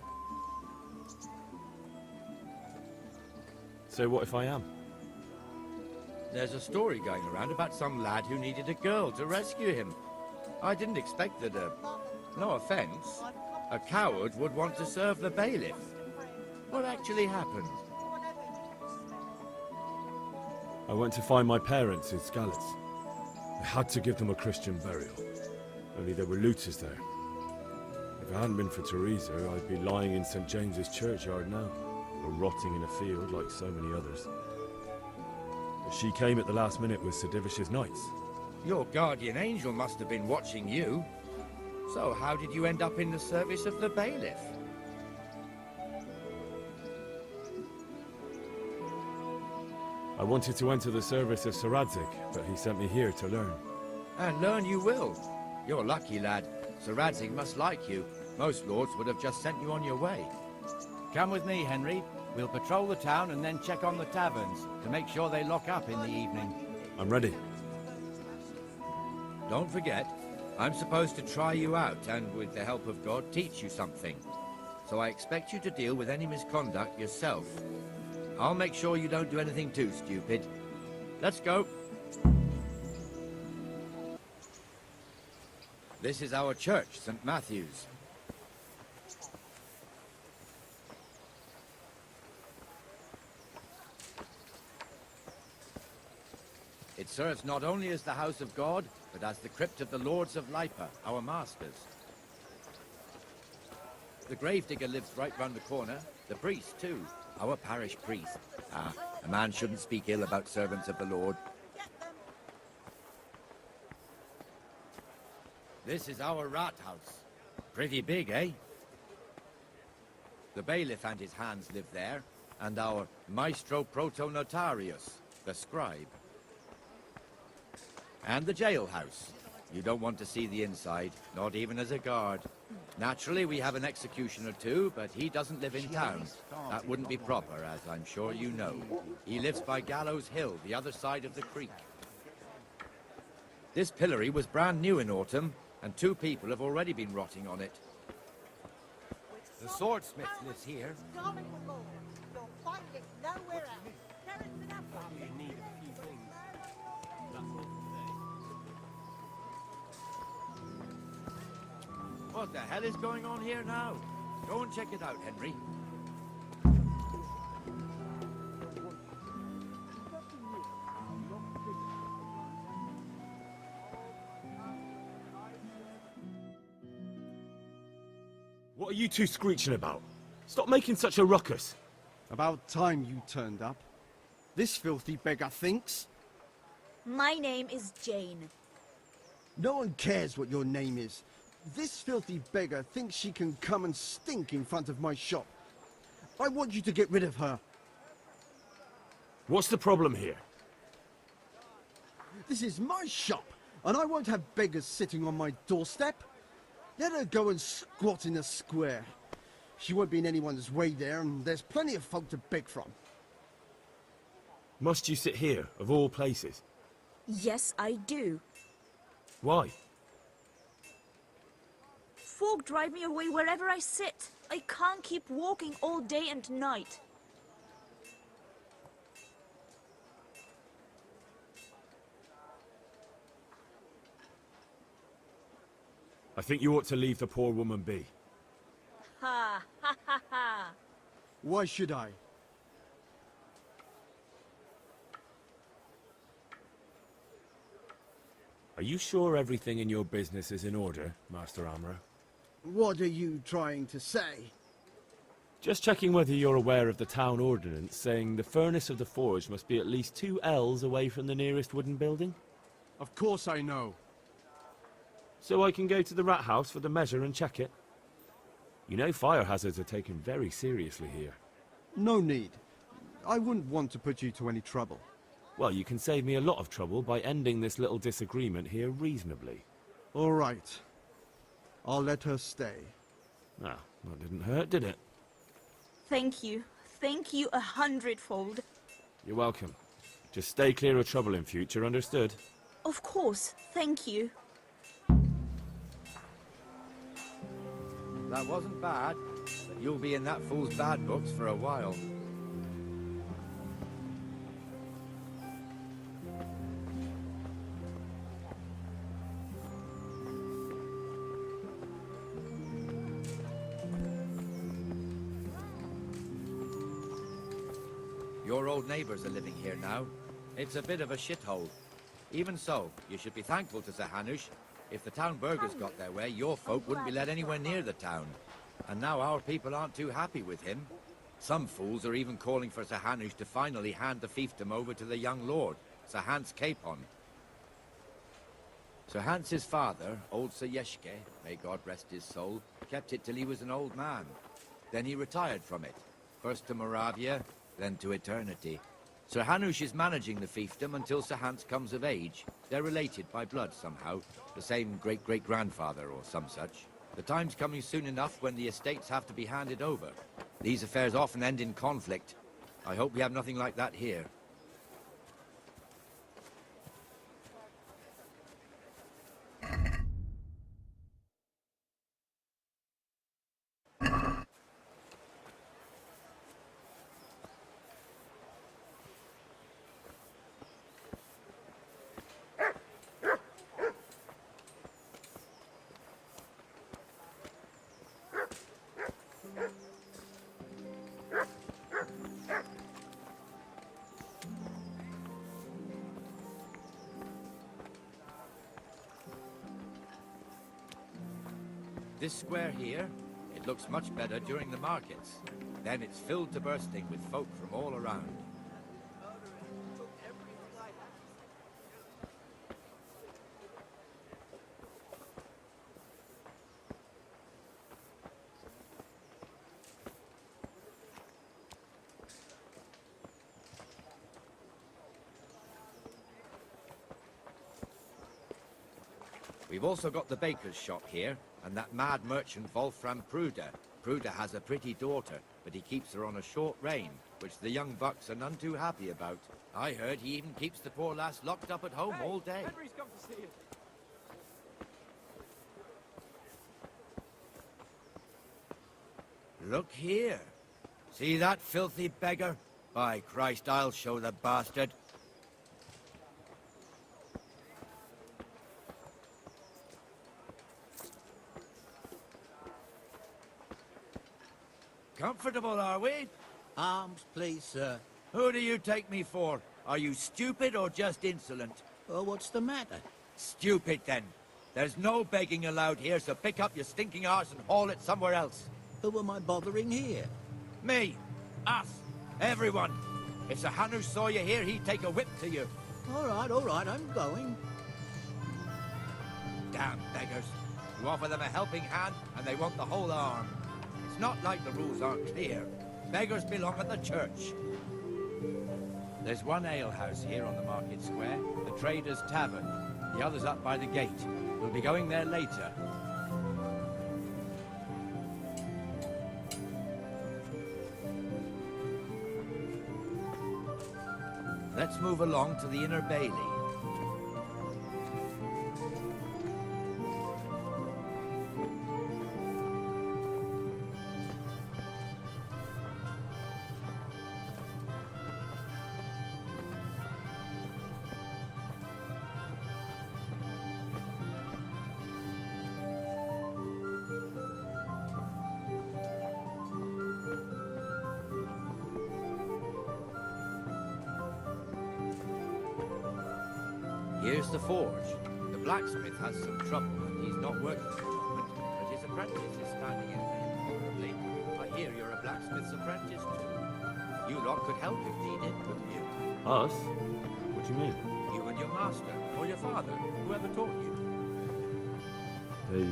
So what if I am? There's a story going around about some lad who needed a girl to rescue him. I didn't expect that no offense, a coward would want to serve the bailiff. What actually happened? I went to find my parents in Skalitz. I had to give them a Christian burial. Only there were looters there. If it hadn't been for Teresa, I'd be lying in St. James's churchyard now, or rotting in a field like so many others. But she came at the last minute with Sir Divish's knights. Your guardian angel must have been watching you. So how did you end up in the service of the bailiff? I wanted to enter the service of Sir Radzig, but he sent me here to learn. And learn you will. You're lucky, lad. Sir Radzig must like you. Most lords would have just sent you on your way. Come with me, Henry. We'll patrol the town and then check on the taverns to make sure they lock up in the evening. I'm ready. Don't forget, I'm supposed to try you out and, with the help of God, teach you something. So I expect you to deal with any misconduct yourself. I'll make sure you don't do anything too stupid. Let's go. This is our church, St. Matthew's. It serves not only as the house of God, but as the crypt of the lords of Lipa, our masters. The gravedigger lives right round the corner. The priest, too. Our parish priest. Ah, a man shouldn't speak ill about servants of the Lord. This is our rat house. Pretty big, eh? The bailiff and his hands live there, and our maestro protonotarius, the scribe. And the jailhouse. You don't want to see the inside, not even as a guard. Naturally, we have an executioner too, but he doesn't live in town. That wouldn't be proper, as I'm sure you know. He lives by Gallows Hill, the other side of the creek. This pillory was brand new in autumn, and 2 people have already been rotting on it. The swordsmith lives here. What the hell is going on here now? Go and check it out, Henry. What are you two screeching about? Stop making such a ruckus. About time you turned up. This filthy beggar thinks. My name is Jane. No one cares what your name is. This filthy beggar thinks she can come and stink in front of my shop. I want you to get rid of her. What's the problem here? This is my shop, and I won't have beggars sitting on my doorstep. Let her go and squat in the square. She won't be in anyone's way there, and there's plenty of folk to beg from. Must you sit here, of all places? Yes, I do. Why? Folk drive me away wherever I sit. I can't keep walking all day and night. I think you ought to leave the poor woman be. Ha, ha, ha, ha. Why should I? Are you sure everything in your business is in order, Master Armourer? What are you trying to say? Just checking whether you're aware of the town ordinance saying the furnace of the forge must be at least 2 ells away from the nearest wooden building? Of course I know. So I can go to the rat house for the measure and check it? You know fire hazards are taken very seriously here. No need. I wouldn't want to put you to any trouble. Well, you can save me a lot of trouble by ending this little disagreement here reasonably. All right. I'll let her stay. Ah, that didn't hurt, did it? Thank you. Thank you 100-fold. You're welcome. Just stay clear of trouble in future, understood? Of course. Thank you. That wasn't bad, but you'll be in that fool's bad books for a while. Your old neighbors are living here now. It's a bit of a shithole. Even so, you should be thankful to Sir Hanush. If the town burghers got their way, your folk wouldn't be let anywhere near the town. And now our people aren't too happy with him. Some fools are even calling for Sir Hanush to finally hand the fiefdom over to the young lord, Sir Hans Capon. Sir Hans's father, old Sir Yeshke, may God rest his soul, kept it till he was an old man. Then he retired from it, first to Moravia, then to eternity. Sir Hanush is managing the fiefdom until Sir Hans comes of age. They're related by blood somehow, the same great-great-grandfather or some such. The time's coming soon enough when the estates have to be handed over. These affairs often end in conflict. I hope we have nothing like that here. This square here, it looks much better during the markets. Then it's filled to bursting with folk from all around. We've also got the baker's shop here, and that mad merchant Wolfram Pruder. Pruder has a pretty daughter, but he keeps her on a short rein, which the young bucks are none too happy about. I heard he even keeps the poor lass locked up at home all day. Henry's come to see you. Look here. See that filthy beggar? By Christ, I'll show the bastard. Comfortable, are we? Arms, please, sir. Who do you take me for? Are you stupid or just insolent? Oh, what's the matter? Stupid, then. There's no begging allowed here, so pick up your stinking arse and haul it somewhere else. Who am I bothering here? Me. Us. Everyone. If Sir Hanush saw you here, he'd take a whip to you. All right, I'm going. Damn beggars. You offer them a helping hand, and they want the whole arm. It's not like the rules aren't clear. Beggars belong at the church. There's one alehouse here on the market square, the Trader's Tavern. The other's up by the gate. We'll be going there later. Let's move along to the Inner Bailey. Here's the forge. The blacksmith has some trouble and he's not working at the moment, but his apprentice is standing in for him honorably. I hear you're a blacksmith's apprentice too. You lot could help if needed, couldn't you? Us? What do you mean? You and your master, or your father, whoever taught you. They...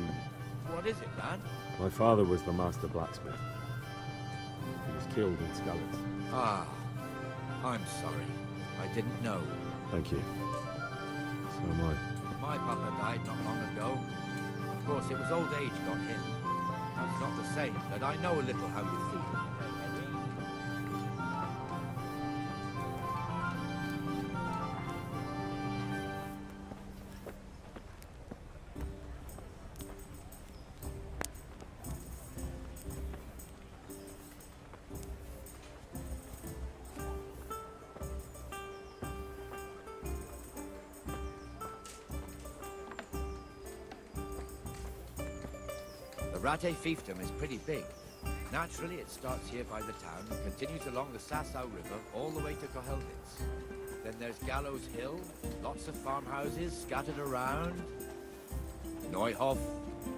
What is it, lad? My father was the master blacksmith. He was killed in Skalitz. Ah, I'm sorry. I didn't know. Thank you. So am I. My papa died not long ago. Of course, it was old age got him. That's not the same, but I know a little how you feel. Rate fiefdom is pretty big. Naturally, it starts here by the town and continues along the Sasau River all the way to Kohelnitz. Then there's Gallows Hill, lots of farmhouses scattered around. Neuhof,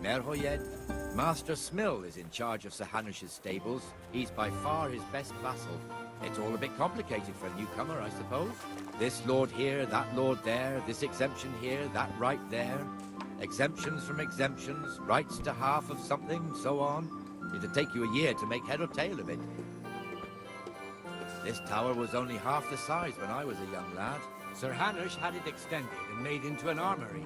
Merhoyed. Master Smill is in charge of Sir Hanush's stables. He's by far his best vassal. It's all a bit complicated for a newcomer, I suppose. This lord here, that lord there, this exemption here, that right there. Exemptions from exemptions, rights to half of something, so on. It'd take you a year to make head or tail of it. This tower was only half the size when I was a young lad. Sir Hanush had it extended and made into an armory.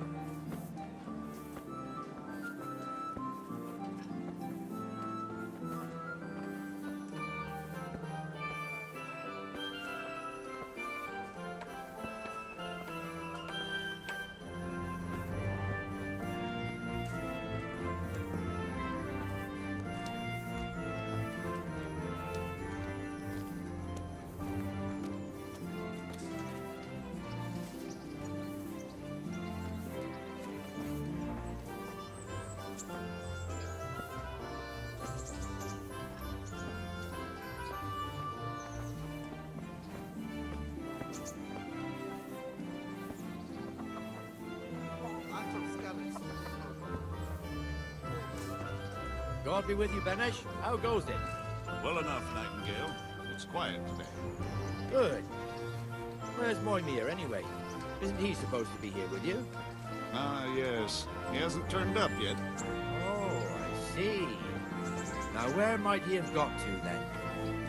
God be with you, Benesh. How goes it? Well enough, Nightingale. It's quiet today. Good. Where's Moimir, anyway? Isn't he supposed to be here with you? Ah, yes. He hasn't turned up yet. Oh, I see. Now, where might he have got to, then?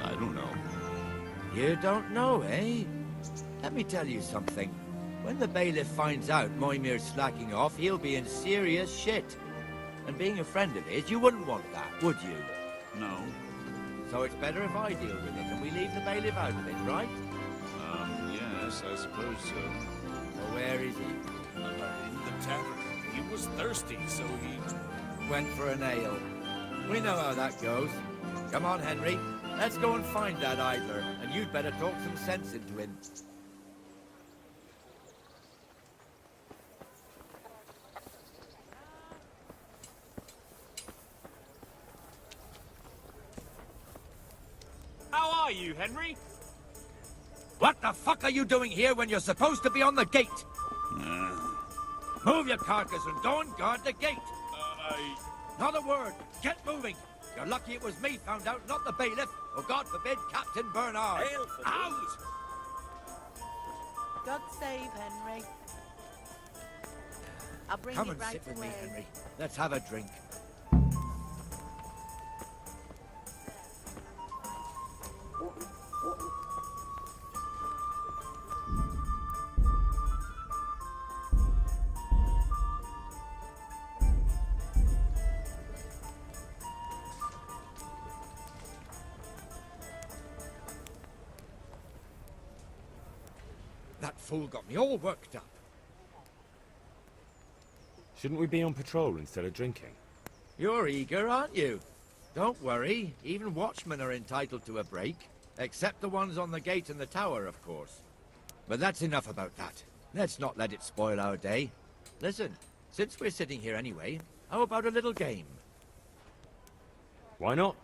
I don't know. You don't know, eh? Let me tell you something. When the bailiff finds out Moimir's slacking off, he'll be in serious shit. And being a friend of his, you wouldn't want that, would you? No. So it's better if I deal with it and we leave the bailiff out of it, right? Yes, I suppose so. So where is he? In the tavern. He was thirsty, so he... went for an ale. We know how that goes. Come on, Henry. Let's go and find that idler, and you'd better talk some sense into him. How are you, Henry? What the fuck are you doing here when you're supposed to be on the gate? Move your carcass and go and guard the gate. Not a word. Get moving. You're lucky it was me found out, not the bailiff, or God forbid, Captain Bernard. Hail for Out! God save Henry. I'll bring Come it and right sit with away. me, Henry. Let's have a drink. That fool got me all worked up. Shouldn't we be on patrol instead of drinking? You're eager, aren't you? Don't worry. Even watchmen are entitled to a break. Except the ones on the gate and the tower, of course. But that's enough about that. Let's not let it spoil our day. Listen, since we're sitting here anyway, how about a little game? Why not?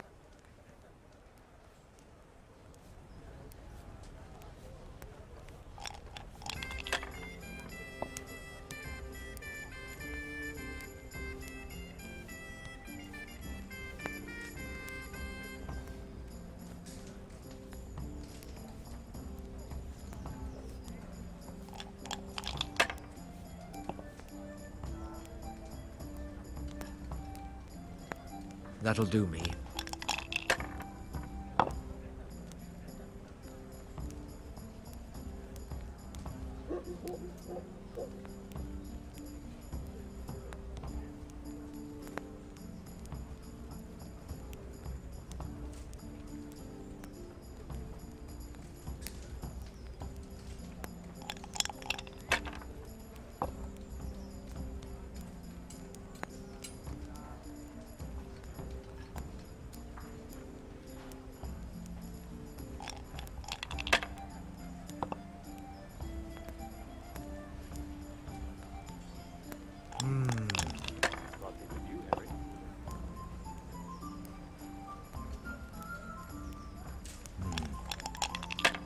That'll do me.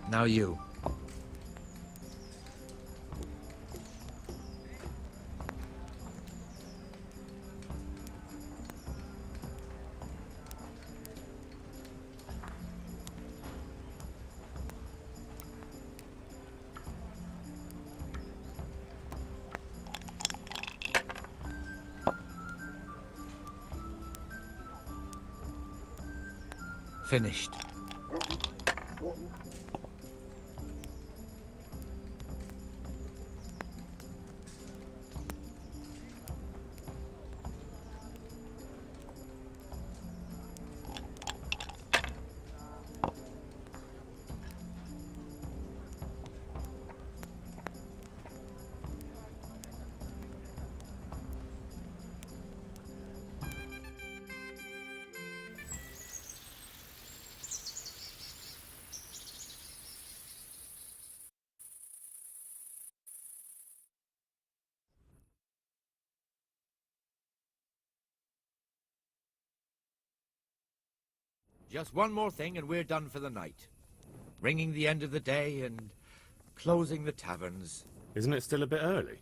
Now you. Finished. Just one more thing and we're done for the night. Ringing the end of the day and closing the taverns. Isn't it still a bit early?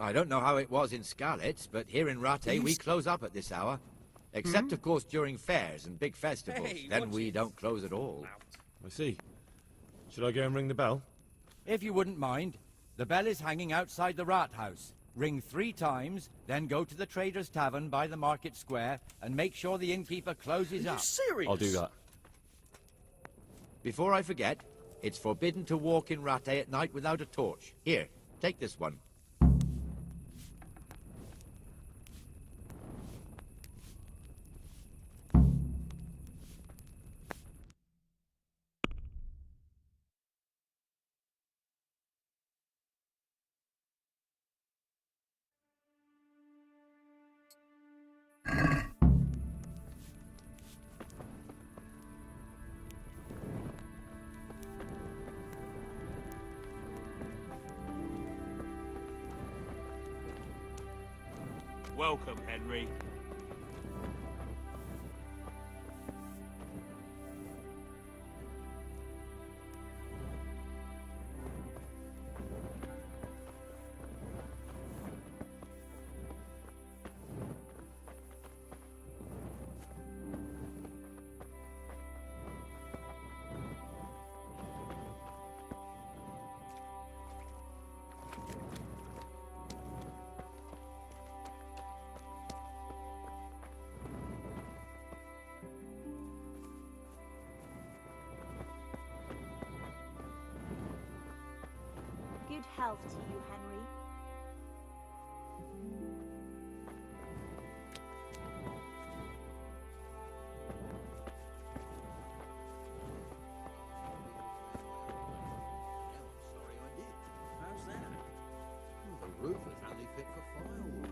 I don't know how it was in Scarlet, but here in Rattay we close up at this hour. Except, of course, during fairs and big festivals. Then we don't close at all. I see. Should I go and ring the bell? If you wouldn't mind, the bell is hanging outside the Rat House. Ring 3 times, then go to the Trader's Tavern by the Market Square and make sure the innkeeper closes up. Serious? I'll do that. Before I forget, it's forbidden to walk in Rattay at night without a torch. Here, take this one. Welcome, Henry. Good health to you, Henry. Sorry I did. How's that? The roof is only fit for firewood.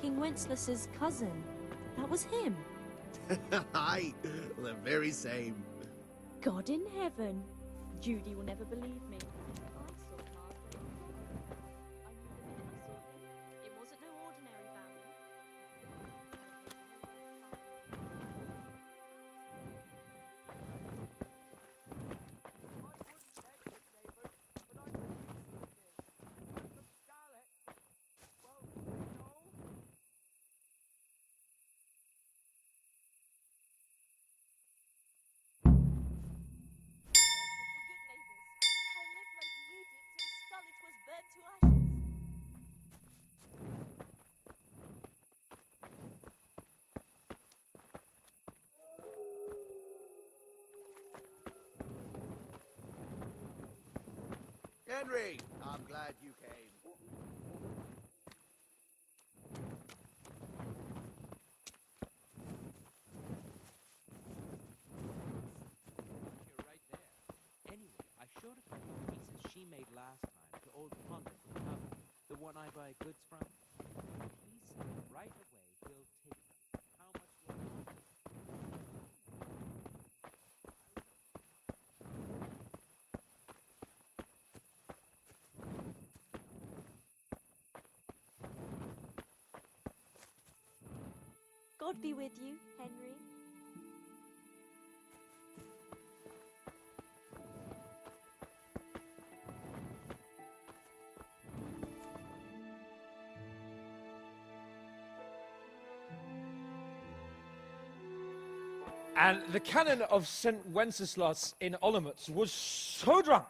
King Wenceslas's cousin. That was him. Aye, the very same. God in heaven. Judy will never believe me. I saw Margaret. I knew the minute I saw him. It wasn't no ordinary family. Henry, I'm glad you came. You're right there. Anyway, I showed a couple of pieces she made last time to old Pontiff in town, the one I buy goods from. He said right away he'll take them. How much will you want? God be with you, Henry. And the canon of St. Wenceslas in Olomouc was so drunk,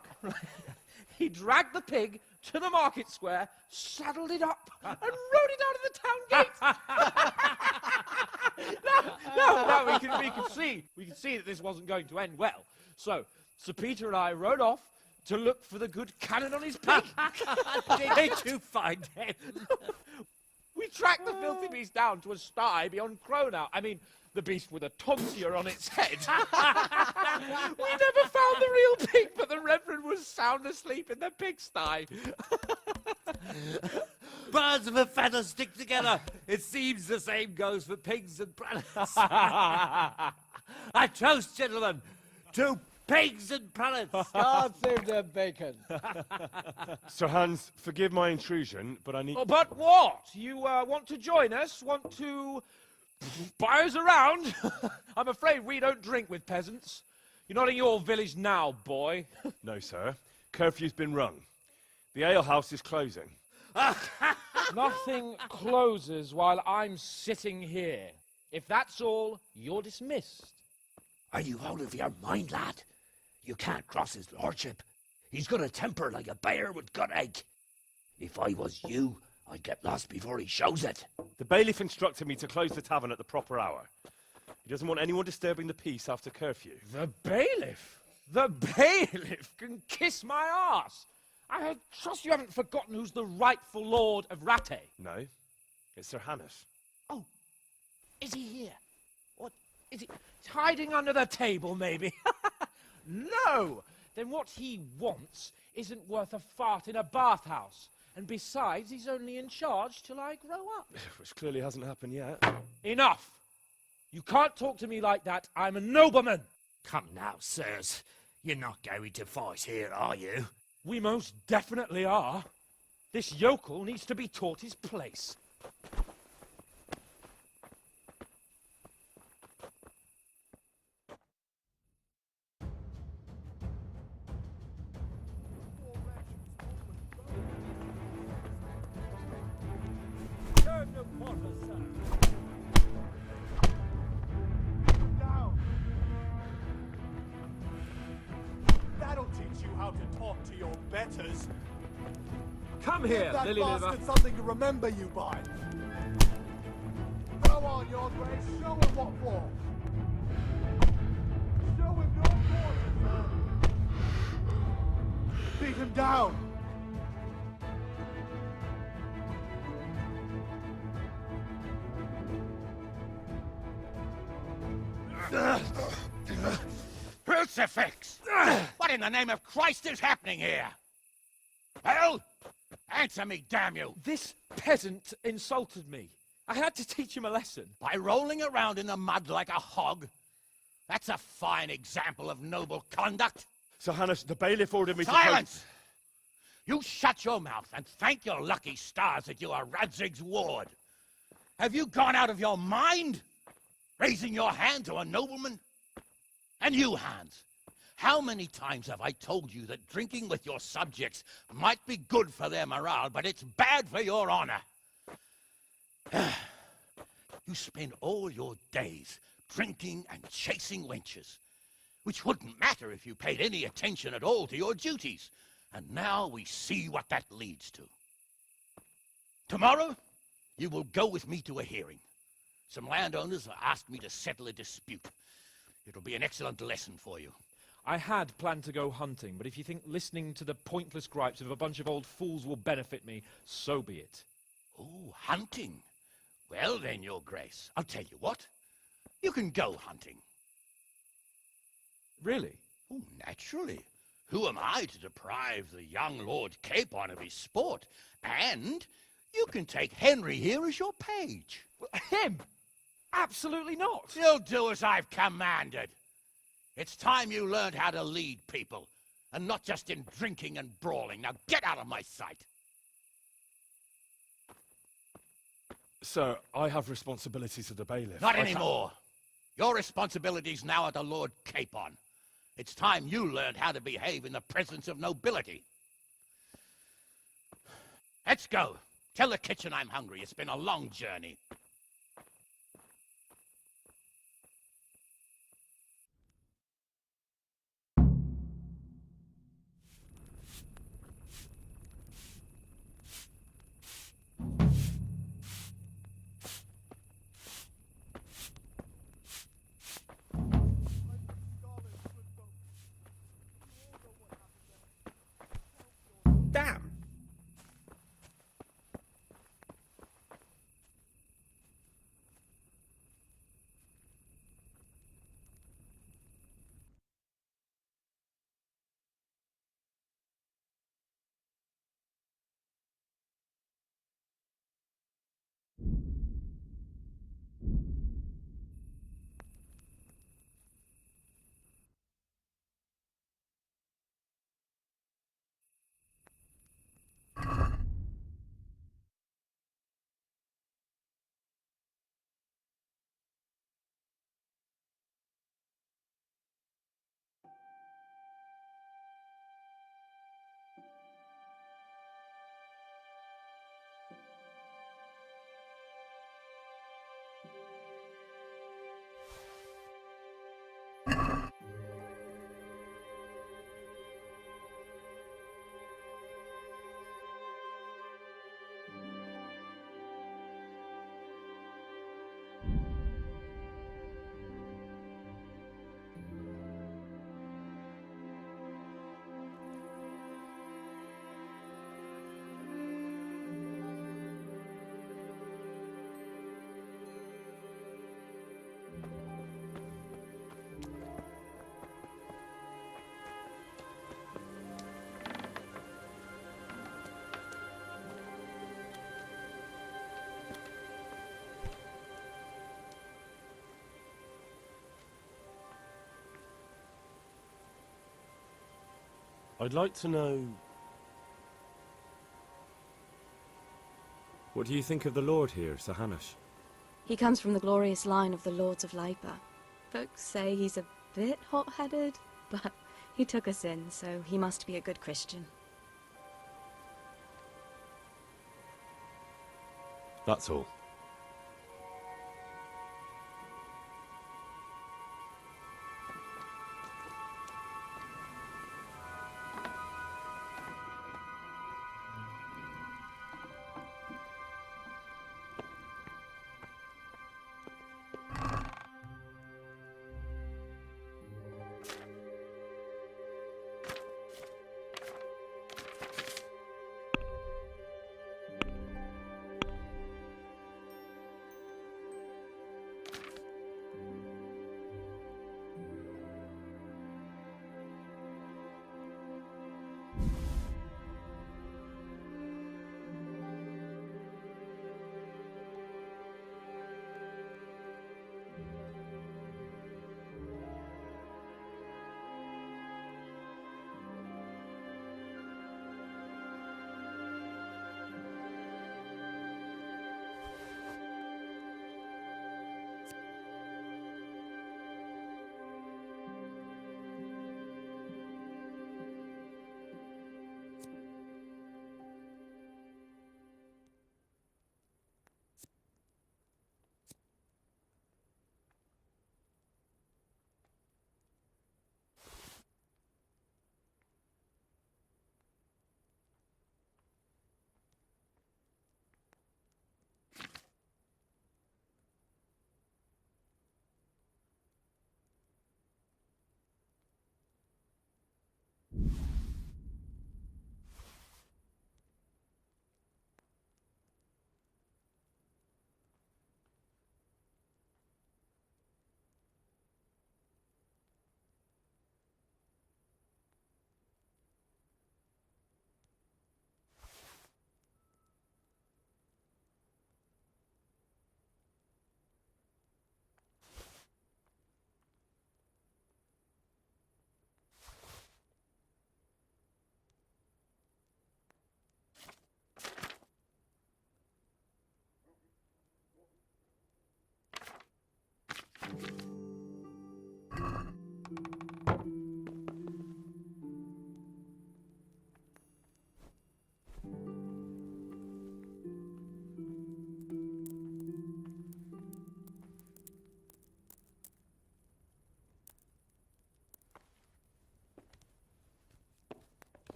he dragged the pig to the market square, saddled it up, and rode it out of the town gate. No, we could see that this wasn't going to end well. So, Sir Peter and I rode off to look for the good canon on his pig. Did you find him? We tracked the filthy beast down to a sty beyond Cronau. I mean, the beast with a tonsure on its head. We never found the real pig, but the Reverend was sound asleep in the pigsty. Birds of a feather stick together. It seems the same goes for pigs and planets. I toast, gentlemen, to pigs and planets. God save their bacon. Sir Hans, forgive my intrusion, but I need... Oh, but what? You want to join us? Want to buy us around? I'm afraid we don't drink with peasants. You're not in your village now, boy. No, sir. Curfew's been rung. The alehouse is closing. Nothing closes while I'm sitting here. If that's all, you're dismissed. Are you out of your mind, lad? You can't cross his lordship. He's got a temper like a bear with gut ache. If I was you, I'd get lost before he shows it. The bailiff instructed me to close the tavern at the proper hour. He doesn't want anyone disturbing the peace after curfew. The bailiff? The bailiff can kiss my arse. I trust you haven't forgotten who's the rightful lord of Rattay. No, it's Sir Hannes. Oh, is he here? What, is he he's hiding under the table, maybe? No! Then what he wants isn't worth a fart in a bathhouse. And besides, he's only in charge till I grow up. Which clearly hasn't happened yet. Enough! You can't talk to me like that. I'm a nobleman. Come now, sirs. You're not going to fight here, are you? We most definitely are. This yokel needs to be taught his place. Turn the water, sir. Down. That'll teach you how to talk to your betters. Come here, Give that Lily Liver. bastard something to remember you by. Go on, your grace. Show him what for. Show him your quarters, sir. Beat him down. Crucifix! What in the name of Christ is happening here? Well, answer me, damn you! This peasant insulted me. I had to teach him a lesson. By rolling around in the mud like a hog? That's a fine example of noble conduct. Sir Hannes, the bailiff ordered me Silence! You shut your mouth and thank your lucky stars that you are Radzig's ward. Have you gone out of your mind? Raising your hand to a nobleman? And you, Hans, how many times have I told you that drinking with your subjects might be good for their morale, but it's bad for your honor? You spend all your days drinking and chasing wenches, which wouldn't matter if you paid any attention at all to your duties. And now we see what that leads to. Tomorrow, you will go with me to a hearing. Some landowners have asked me to settle a dispute. It'll be an excellent lesson for you. I had planned to go hunting, but if you think listening to the pointless gripes of a bunch of old fools will benefit me, so be it. Oh, hunting? Well then, Your Grace, I'll tell you what. You can go hunting. Really? Oh, naturally. Who am I to deprive the young Lord Capon of his sport? And you can take Henry here as your page. Him? Absolutely not. You'll do as I've commanded. It's time you learned how to lead people, and not just in drinking and brawling. Now get out of my sight. Sir, I have responsibilities as the bailiff. Not anymore. Your responsibilities now are the Lord Capon. It's time you learned how to behave in the presence of nobility. Let's go. Tell the kitchen I'm hungry. It's been a long journey. Damn! I'd like to know... What do you think of the Lord here, Sir Hanush? He comes from the glorious line of the Lords of Lipa. Folks say he's a bit hot-headed, but he took us in, so he must be a good Christian. That's all.